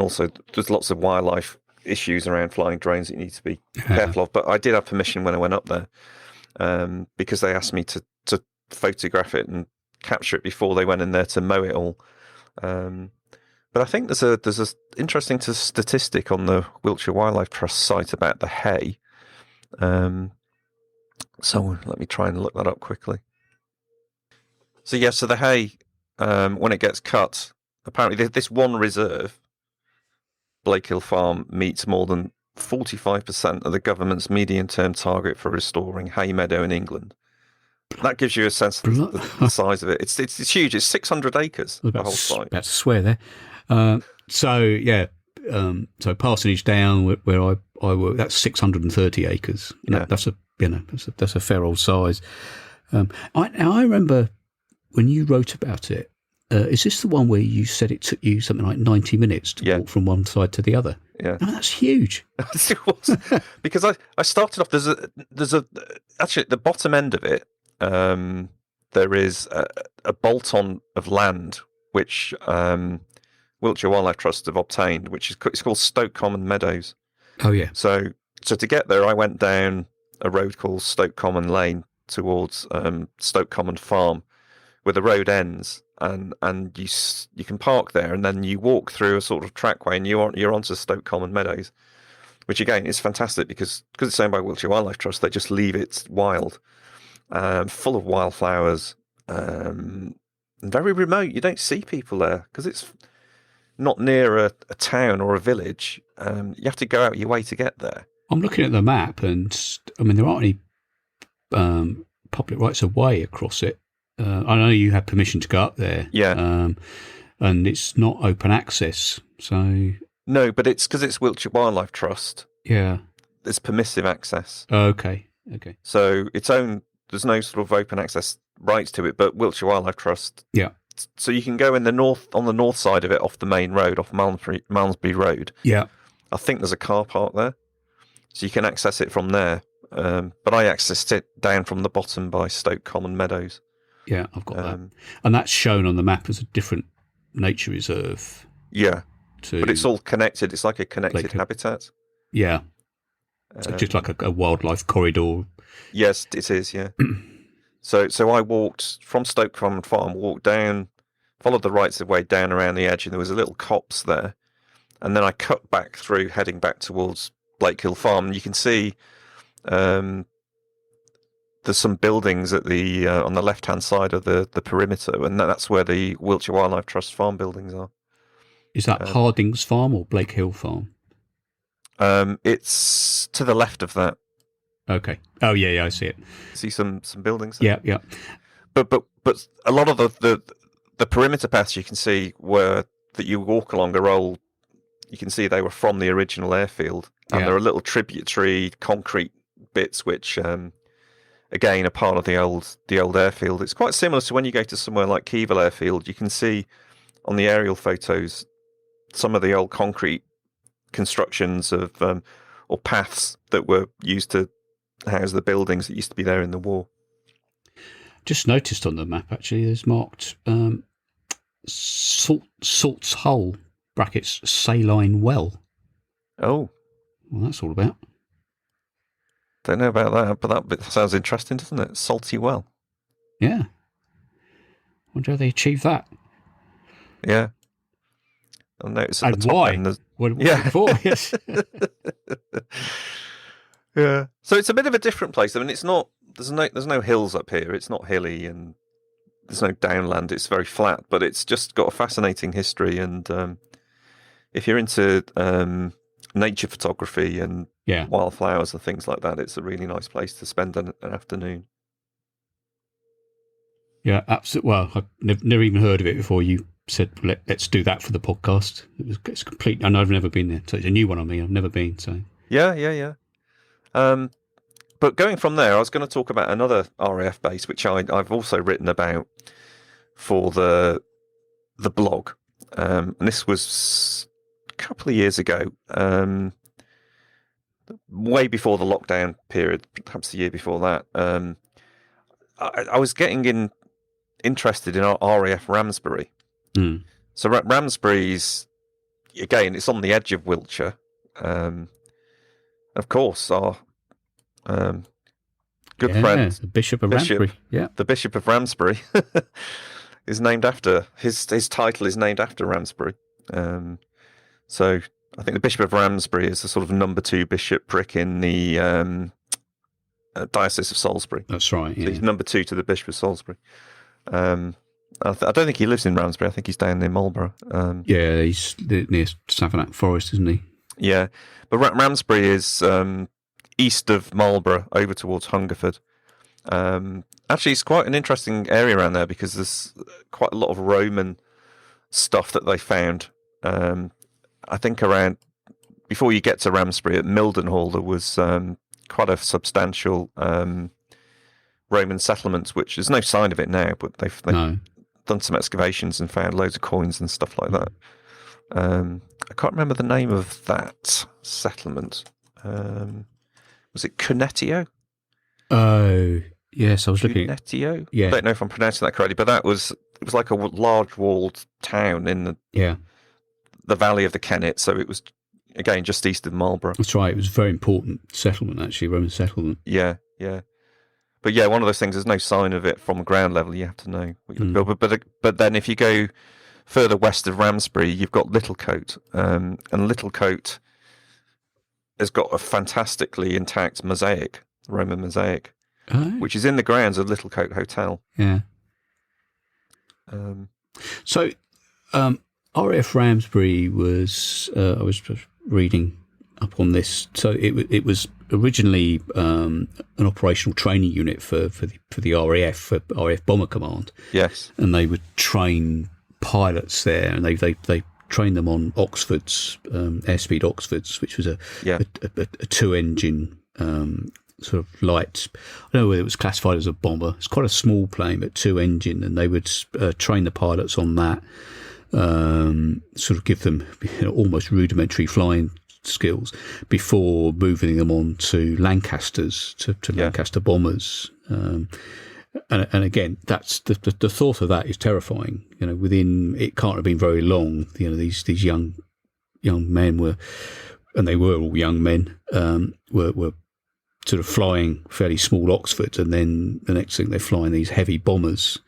also, there's lots of wildlife issues around flying drones that you need to be careful of. But I did have permission when I went up there because they asked me to photograph it and capture it before they went in there to mow it all. But I think there's a interesting statistic on the Wiltshire Wildlife Trust site about the hay. So let me try and look that up quickly. So the hay, when it gets cut, apparently this one reserve, Blakehill Farm, meets more than 45% of the government's medium-term target for restoring hay meadow in England. That gives you a sense of the size of it. It's huge. It's 600 acres, the whole site. About to swear there. So Parsonage Down, where I work, that's 630 acres. That's a fair old size. I remember when you wrote about it. Is this the one where you said it took you something like 90 minutes to walk from one side to the other? Yeah, no, that's huge. It was, because I started off. There's actually at the bottom end of it. There is a bolt-on of land which Wiltshire Wildlife Trust have obtained, which is it's called Stoke Common Meadows. Oh yeah. So to get there, I went down a road called Stoke Common Lane towards Stoke Common Farm, where the road ends, and you can park there, and then you walk through a sort of trackway, and you're onto Stoke Common Meadows, which again is fantastic because it's owned by Wiltshire Wildlife Trust. They just leave it wild, full of wildflowers, and very remote. You don't see people there because it's not near a town or a village. You have to go out your way to get there. I'm looking at the map, and I mean there aren't any public rights of way across it. I know you had permission to go up there. Yeah. And it's not open access, so... No, but it's because it's Wiltshire Wildlife Trust. Yeah. There's permissive access. Okay. So its own... There's no sort of open access rights to it, but Wiltshire Wildlife Trust... Yeah. So you can go on the north side of it, off the main road, off Malmesbury Road. Yeah. I think there's a car park there. So you can access it from there. But I accessed it down from the bottom by Stoke Common Meadows. Yeah, I've got that. And that's shown on the map as a different nature reserve. Yeah. But it's all connected. It's like a connected habitat. Yeah. So just like a wildlife corridor. Yes, it is, yeah. So I walked from Stoke Common Farm, walked down, followed the rights of way down around the edge, and there was a little copse there. And then I cut back through, heading back towards Blakehill Farm. And you can see... there's some buildings at the on the left-hand side of the perimeter, and that's where the Wiltshire Wildlife Trust farm buildings are. Is that Harding's Farm or Blakehill Farm? It's to the left of that. Okay. Oh yeah, I see it. See some buildings there? Yeah. But a lot of the perimeter paths you can see that you walk along are old. You can see they were from the original airfield, and there are little tributary concrete bits which. Again, a part of the old airfield. It's quite similar to when you go to somewhere like Keevil Airfield. You can see on the aerial photos some of the old concrete constructions of or paths that were used to house the buildings that used to be there in the war. Just noticed on the map actually, there's marked Salt's Hole brackets saline well. Oh, well, that's all about. Don't know about that, but that bit sounds interesting, doesn't it? Salty well. Yeah. Wonder how they achieve that. Yeah. I'll notice at the top why? End. What for? Yes. Yeah. So it's a bit of a different place. I mean, it's not. There's no hills up here. It's not hilly, and there's no downland. It's very flat, but it's just got a fascinating history. And if you're into nature photography and wildflowers and things like that. It's a really nice place to spend an afternoon. Yeah, absolutely. Well, I've never even heard of it before you said, let's do that for the podcast. It's complete. I know I've never been there. So it's a new one on me. I've never been. So Yeah. But going from there, I was going to talk about another RAF base, which I've also written about for the blog. And this was a couple of years ago, way before the lockdown period, perhaps the year before that. I was getting interested in RAF Ramsbury. Mm. So Ramsbury's, again, it's on the edge of Wiltshire. Of course, our good friend, the Bishop of Ramsbury. Yeah, the Bishop of Ramsbury is named after his title is named after Ramsbury. So I think the Bishop of Ramsbury is the sort of number 2 bishopric in the Diocese of Salisbury. That's right. Yeah. So he's number 2 to the Bishop of Salisbury. I don't think he lives in Ramsbury. I think he's down near Marlborough. Yeah, he's near Savanac Forest, isn't he? Yeah, but Ramsbury is east of Marlborough, over towards Hungerford. Actually, it's quite an interesting area around there because there's quite a lot of Roman stuff that they found. I think around, before you get to Ramsbury, at Mildenhall, there was quite a substantial Roman settlement, which there's no sign of it now, but they've done some excavations and found loads of coins and stuff like that. I can't remember the name of that settlement. Was it Cunetio? Oh, yes, I was looking at Cunetio? Yeah. I don't know if I'm pronouncing that correctly, but it was like a large walled town in the valley of the Kennet, so it was, again, just east of Marlborough. That's right, it was a very important settlement, actually, Roman settlement. Yeah. But yeah, one of those things, there's no sign of it from ground level, you have to know what you look for. But then if you go further west of Ramsbury, you've got Littlecote, and Littlecote has got a fantastically intact mosaic, Roman mosaic, which is in the grounds of Littlecote Hotel. Yeah. So, RAF Ramsbury was, I was reading up on this, so it was originally an operational training unit for the RAF, for RAF Bomber Command. Yes. And they would train pilots there, and they trained them on Oxfords, Airspeed Oxfords, which was a 2-engine sort of light. I don't know whether it was classified as a bomber. It's quite a small plane, but 2-engine, and they would train the pilots on that, sort of give them almost rudimentary flying skills before moving them on to Lancasters, to Lancaster bombers. And again, that's the thought of that is terrifying. Within, it can't have been very long. These young men were, and they were all young men, were sort of flying fairly small Oxfords, and then the next thing they're flying these heavy bombers,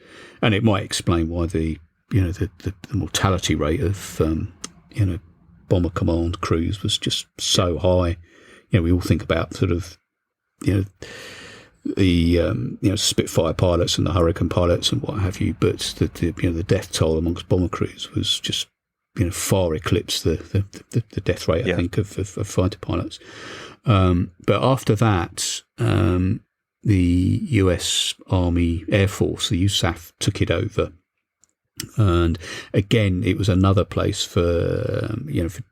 and it might explain why the mortality rate of Bomber Command crews was just so high. We all think about sort of the Spitfire pilots and the Hurricane pilots and what have you, but the death toll amongst bomber crews was just far eclipsed the death rate, I think, of fighter pilots. But after that, the US Army Air Force, the USAF, took it over. And again, it was another place for for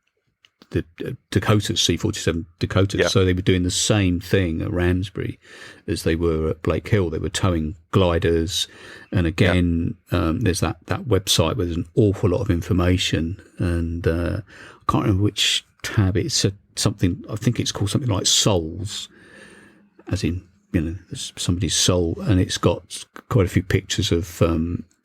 the Dakotas, C-47 Dakotas. Yeah. So they were doing the same thing at Ramsbury as they were at Blakehill. They were towing gliders, and again, there's that website where there's an awful lot of information. And I can't remember which tab it said. Something, I think it's called something like Souls, as in somebody's soul, and it's got quite a few pictures of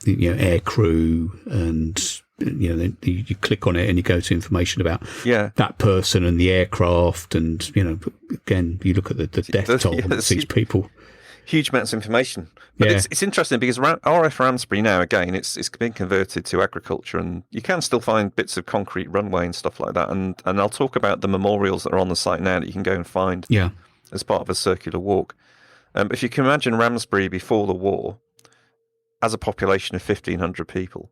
air crew, and then you click on it and you go to information about that person and the aircraft, and again you look at the death toll of these people. Huge amounts of information, but it's interesting because RAF Ramsbury now, again, it's been converted to agriculture, and you can still find bits of concrete runway and stuff like that, and I'll talk about the memorials that are on the site now that you can go and find as part of a circular walk. If you can imagine Ramsbury before the war as a population of 1,500 people,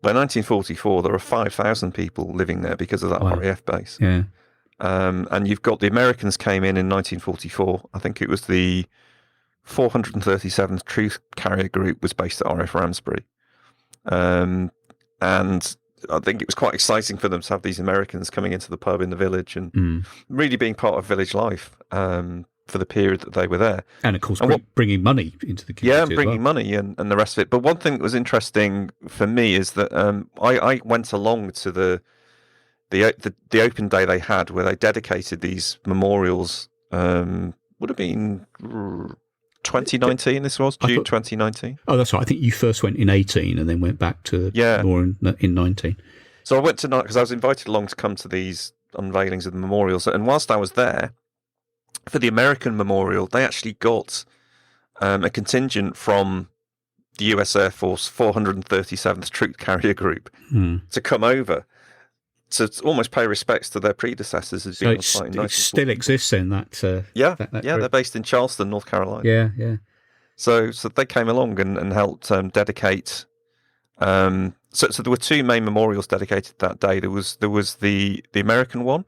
by 1944 there were 5,000 people living there because of that RAF base. And you've got the Americans came in 1944. I think it was the 437th Truth Carrier Group was based at RAF Ramsbury. And I think it was quite exciting for them to have these Americans coming into the pub in the village and really being part of village life for the period that they were there. And of course, bringing money into the community. Yeah, and bringing money and the rest of it. But one thing that was interesting for me is that I went along to the open day they had where they dedicated these memorials. Would have been 2019. This was June 2019. Oh, that's right. I think you first went in 18 and then went back to more in 19. So I went to because I was invited along to come to these unveilings of the memorials, and whilst I was there for the American memorial, they actually got a contingent from the US Air Force 437th Troop Carrier Group to come over to almost pay respects to their predecessors as being on site. It still exists in that. They're based in Charleston, North Carolina. Yeah. So they came along and helped dedicate. So there were two main memorials dedicated that day. There was the American one,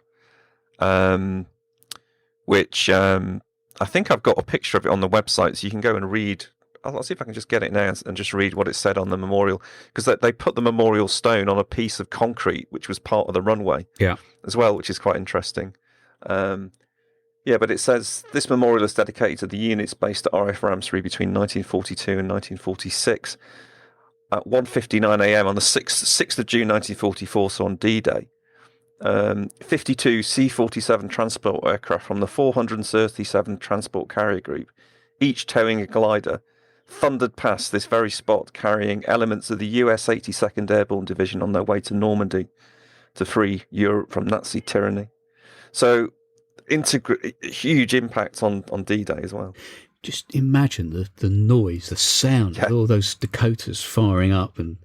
which I think I've got a picture of it on the website, so you can go and read. I'll see if I can just get it now and just read what it said on the memorial, because they put the memorial stone on a piece of concrete which was part of the runway as well, which is quite interesting. But it says this memorial is dedicated to the units based at RAF Ramsbury between 1942 and 1946 at 1:59 a.m. on the 6th of June 1944, so on D-Day. 52 C-47 transport aircraft from the 437 Transport Carrier Group, each towing a glider, thundered past this very spot carrying elements of the US 82nd Airborne Division on their way to Normandy to free Europe from Nazi tyranny. So, huge impact on D-Day as well. Just imagine the noise, the sound of all those Dakotas firing up. And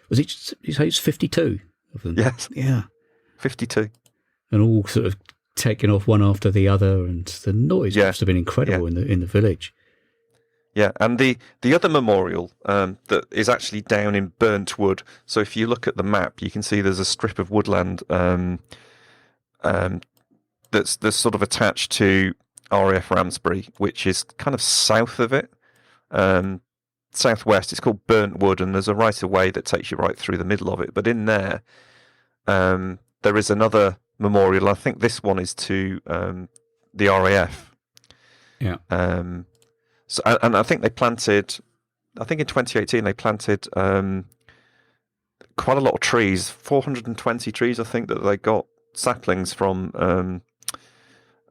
was it? You say it's 52 of them? Yes. Yeah. 52. And all sort of taking off one after the other, and the noise must have been incredible in the village. Yeah, and the other memorial that is actually down in Burnt Wood. So if you look at the map, you can see there's a strip of woodland that's sort of attached to RAF Ramsbury, which is kind of south of it, southwest. It's called Burnt Wood, and there's a right of way that takes you right through the middle of it. But in there, there is another memorial. I think this one is to the RAF. Yeah. So, and I think they planted. I think in 2018 they planted quite a lot of trees. 420 trees, I think, that they got saplings from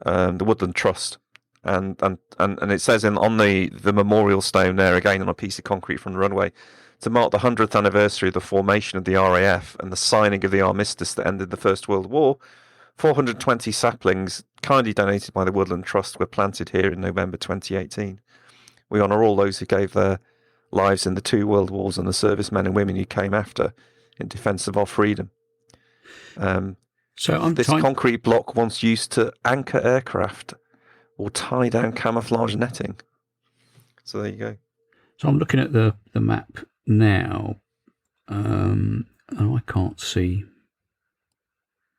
the Woodland Trust, and it says on the memorial stone there, again on a piece of concrete from the runway, to mark the 100th anniversary of the formation of the RAF and the signing of the armistice that ended the First World War, 420 saplings kindly donated by the Woodland Trust were planted here in November 2018. We honour all those who gave their lives in the two world wars and the servicemen and women who came after in defence of our freedom. This concrete block once used to anchor aircraft or tie down camouflage netting. So there you go. So I'm looking at the map now, and I can't see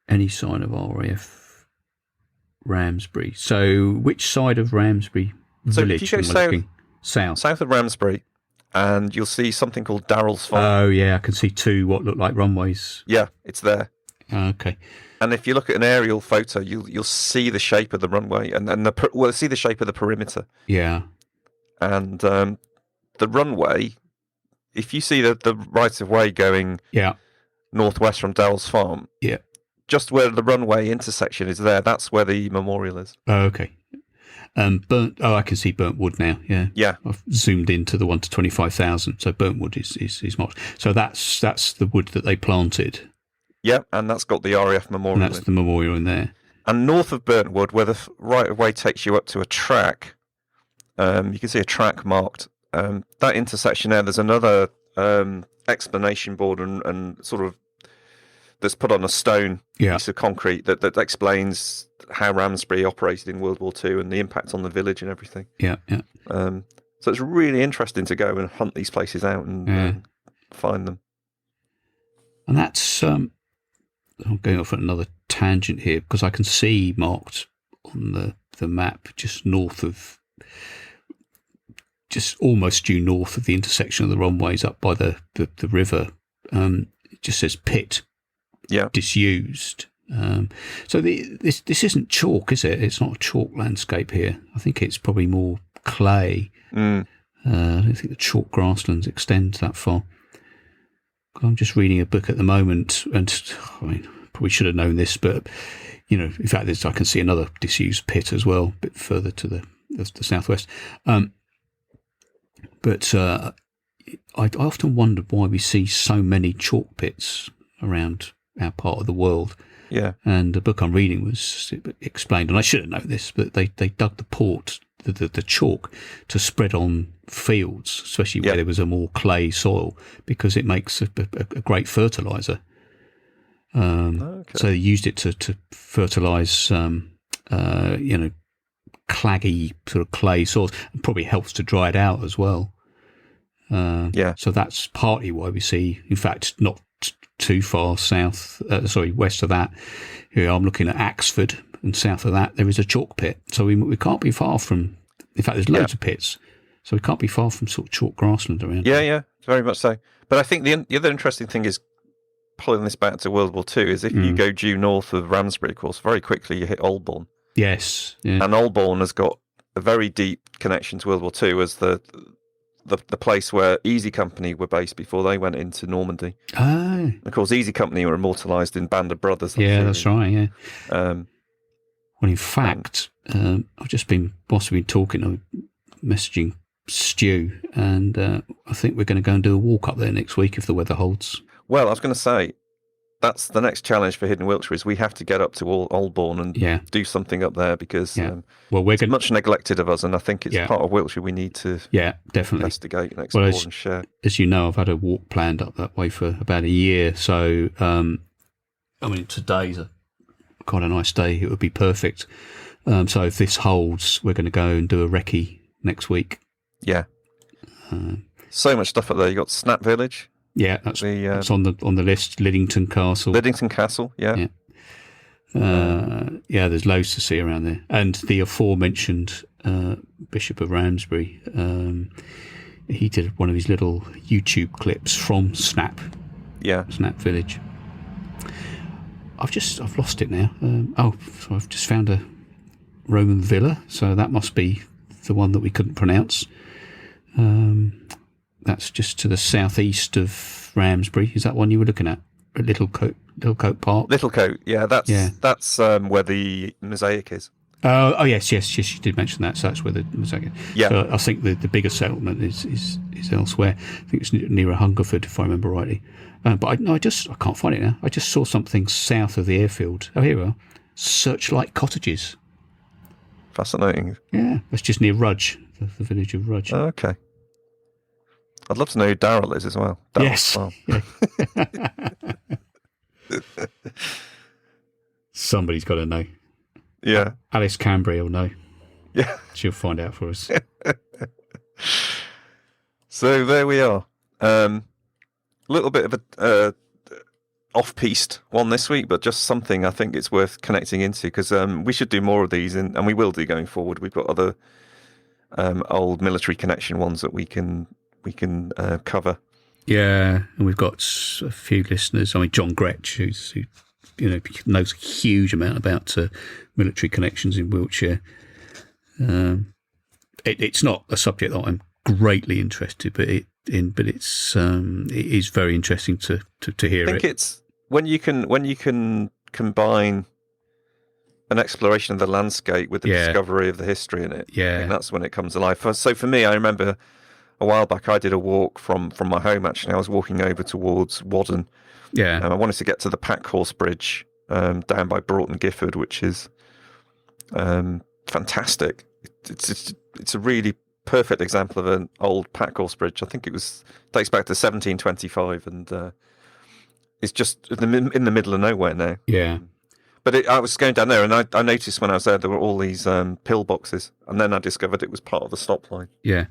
any sign of RAF Ramsbury. So which side of Ramsbury village? If you go south of Ramsbury, and you'll see something called Darrell's Farm. Oh yeah, I can see two what look like runways. Yeah, it's there. Okay. And if you look at an aerial photo, you'll see the shape of the runway and see the shape of the perimeter. Yeah. And the runway, if you see the right of way going northwest from Darrell's Farm, just where the runway intersection is there, that's where the memorial is. Oh, okay. I can see Burnt Wood now. Yeah. I've zoomed into the 1 to 25,000. So Burnt Wood is marked. So that's the wood that they planted. Yeah, and that's got the RAF memorial. And that's the memorial in there. And north of Burnt Wood, where the right of way takes you up to a track, you can see a track marked. That intersection there, there's another explanation board and sort of that's put on a stone piece of concrete that explains how Ramsbury operated in World War II and the impact on the village and everything. Yeah. So it's really interesting to go and hunt these places out and find them. And that's I'm going off at another tangent here because I can see marked on the map just north of, just almost due north of the intersection of the runways up by the river. It just says pit, disused. So this isn't chalk, is it? It's not a chalk landscape here. I think it's probably more clay. I don't think the chalk grasslands extend that far. I'm just reading a book at the moment, and I mean, probably should have known this, but in fact, I can see another disused pit as well, a bit further to the southwest. But I often wondered why we see so many chalk pits around our part of the world. Yeah. And the book I'm reading was explained, and I should have known this, but they dug the chalk to spread on fields, especially where there was a more clay soil, because it makes a great fertilizer. So they used it to fertilize, claggy sort of clay soils, and probably helps to dry it out as well. So that's partly why we see, in fact, not too far west of that. Here I'm looking at Axford, and south of that there is a chalk pit. So we can't be far from. In fact, there's loads of pits, so we can't be far from sort of chalk grassland around. Yeah, very much so. But I think the other interesting thing is, pulling this back to World War II, is if you go due north of Ramsbury, of course, very quickly you hit Oldbourne. Yes, and Oldbourne has got a very deep connection to World War II as the place where Easy Company were based before they went into Normandy. Oh. Of course, Easy Company were immortalised in Band of Brothers. That's right, yeah. Well, in fact, I've just been, whilst we've been talking, I'm messaging Stu, and I think we're going to go and do a walk up there next week if the weather holds. Well, I was going to say, that's the next challenge for Hidden Wiltshire, is we have to get up to Oldbourne and do something up there, because it's much neglected of us, and I think it's part of Wiltshire we need to definitely investigate and explore and share. As you know, I've had a walk planned up that way for about a year, so today's quite a nice day. It would be perfect. So if this holds, we're going to go and do a recce next week. Yeah. So much stuff up there. You got Snap Village. Yeah, that's on the list. Liddington Castle. Yeah. There's loads to see around there, and the aforementioned Bishop of Ramsbury. He did one of his little YouTube clips from Snap Village. I've lost it now. So I've just found a Roman villa, so that must be the one that we couldn't pronounce. That's just to the southeast of Ramsbury. Is that one you were looking at? Littlecote Park? Littlecote, that's where the mosaic is. Oh yes, you did mention that. So that's where the mosaic is. Yeah. So I think the bigger settlement is elsewhere. I think it's near Hungerford, if I remember rightly. But I can't find it now. I just saw something south of the airfield. Oh, here we are. Searchlight Cottages. Fascinating. Yeah, that's just near Rudge, the village of Rudge. Oh, okay. I'd love to know who Darrell is as well. Yes. Somebody's got to know. Yeah. Alice Cambry will know. Yeah. She'll find out for us. So there we are. A little bit of a off-piste one this week, but just something I think it's worth connecting into, because we should do more of these, and we will do going forward. We've got other old military connection ones that we can cover. Yeah, and we've got a few listeners. I mean, John Gretsch, who knows a huge amount about military connections in Wiltshire. It's not a subject that I'm greatly interested, but it is very interesting to hear. I think it's when you can combine an exploration of the landscape with the discovery of the history in it. Yeah, I think that's when it comes alive. So for me, I remember a while back I did a walk from my home. Actually, I was walking over towards Wadden. Yeah, I wanted to get to the Pack Horse Bridge down by Broughton Gifford, which is fantastic. It's a really perfect example of an old pack horse bridge. I think dates back to 1725, and it's just in the middle of nowhere now. Yeah. But I was going down there, and I noticed when I was there were all these pillboxes, and then I discovered it was part of the stop line. Yeah.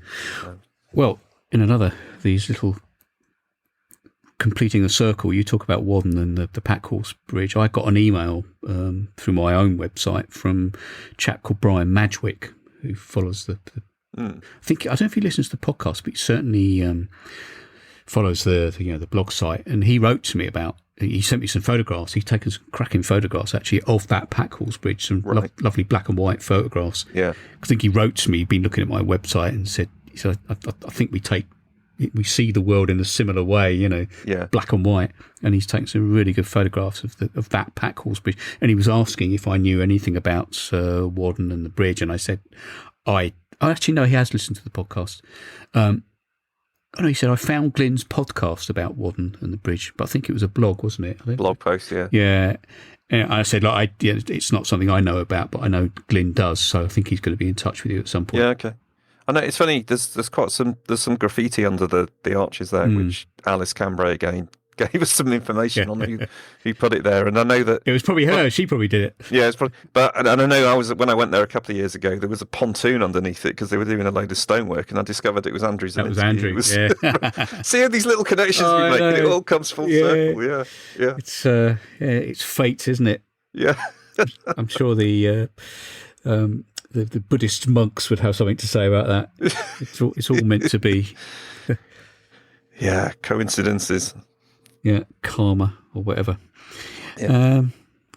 Well, in another these little completing a circle, you talk about Wadden and the Packhorse Bridge. I got an email through my own website from a chap called Brian Madgwick, who follows I don't know if he listens to the podcast, but he certainly follows the blog site. And he wrote to me about. He sent me some photographs. He's taken some cracking photographs actually of that Packhorse Bridge, some lovely black and white photographs. Yeah, I think he wrote to me. He'd been looking at my website and said, I think we see the world in a similar way, black and white. And he's taken some really good photographs of that Packhorse Bridge. And he was asking if I knew anything about Wadden and the bridge. And I said, I actually know he has listened to the podcast. He said, I found Glyn's podcast about Wadden and the bridge, but I think it was a blog, wasn't it? Blog post, yeah. Yeah. And I said, it's not something I know about, but I know Glyn does, so I think he's going to be in touch with you at some point. Yeah, okay. I know, it's funny, there's some graffiti under the arches there, which Alice Cambray again gave us some information on who put it there, and I know that it was probably her. She probably did it. Yeah, it's probably. But and I know when I went there a couple of years ago, there was a pontoon underneath it because they were doing a load of stonework, and I discovered it was Andrew Zielinski. That was Andrew. Yeah. See how these little connections we make, and it all comes full circle. Yeah. It's fate, isn't it? Yeah. I'm sure the Buddhist monks would have something to say about that. It's all meant to be. Yeah, coincidences. Yeah, karma or whatever. Yeah.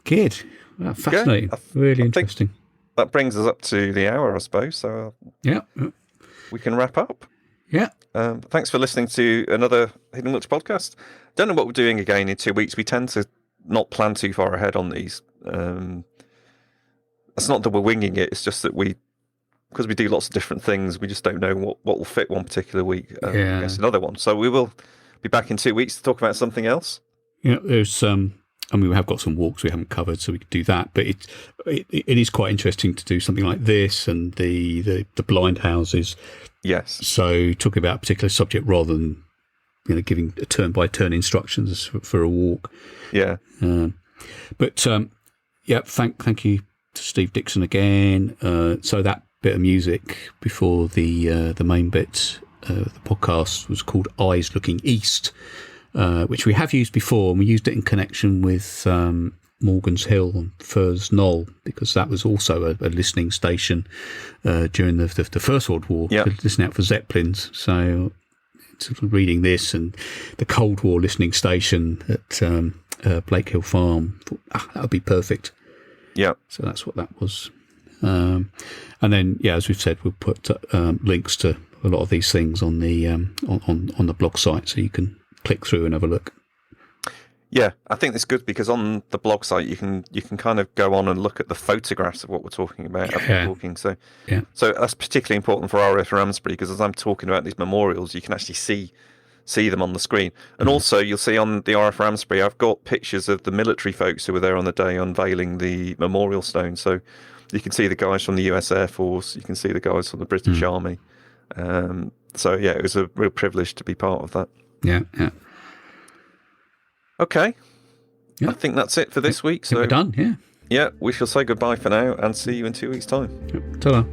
Good. Well, fascinating. Really interesting. That brings us up to the hour, I suppose. So we can wrap up. Yeah. Thanks for listening to another Hidden Wiltshire podcast. Don't know what we're doing again in 2 weeks. We tend to not plan too far ahead on these. It's not that we're winging it. It's just that because we do lots of different things, we just don't know what will fit one particular week. I guess another one. So we will be back in 2 weeks to talk about something else. Yeah, there's we have got some walks we haven't covered, so we could do that. But it is quite interesting to do something like this and the blind houses. Yes. So talking about a particular subject rather than giving a turn by turn instructions for a walk. Yeah. Thank you to Steve Dixon again. So that bit of music before the main bit. The podcast was called Eyes Looking East, which we have used before, and we used it in connection with Morgan's Hill and Furze Knoll, because that was also a listening station during the First World War, listening out for Zeppelins. So sort of reading this and the Cold War listening station at Blakehill Farm, thought, that would be perfect. Yeah. So that's what that was. And then, as we've said, we'll put links to a lot of these things on the on the blog site, so you can click through and have a look. Yeah, I think it's good because on the blog site you can kind of go on and look at the photographs of what we're talking about as we're talking. So that's particularly important for RAF Ramsbury, because as I'm talking about these memorials, you can actually see them on the screen. And also you'll see on the RAF Ramsbury, I've got pictures of the military folks who were there on the day unveiling the memorial stone. So you can see the guys from the US Air Force, you can see the guys from the British Army. It was a real privilege to be part of that. Yeah. Okay. Yeah. I think that's it for this week. So we're done, Yeah, we shall say goodbye for now and see you in 2 weeks' time. Ta-da.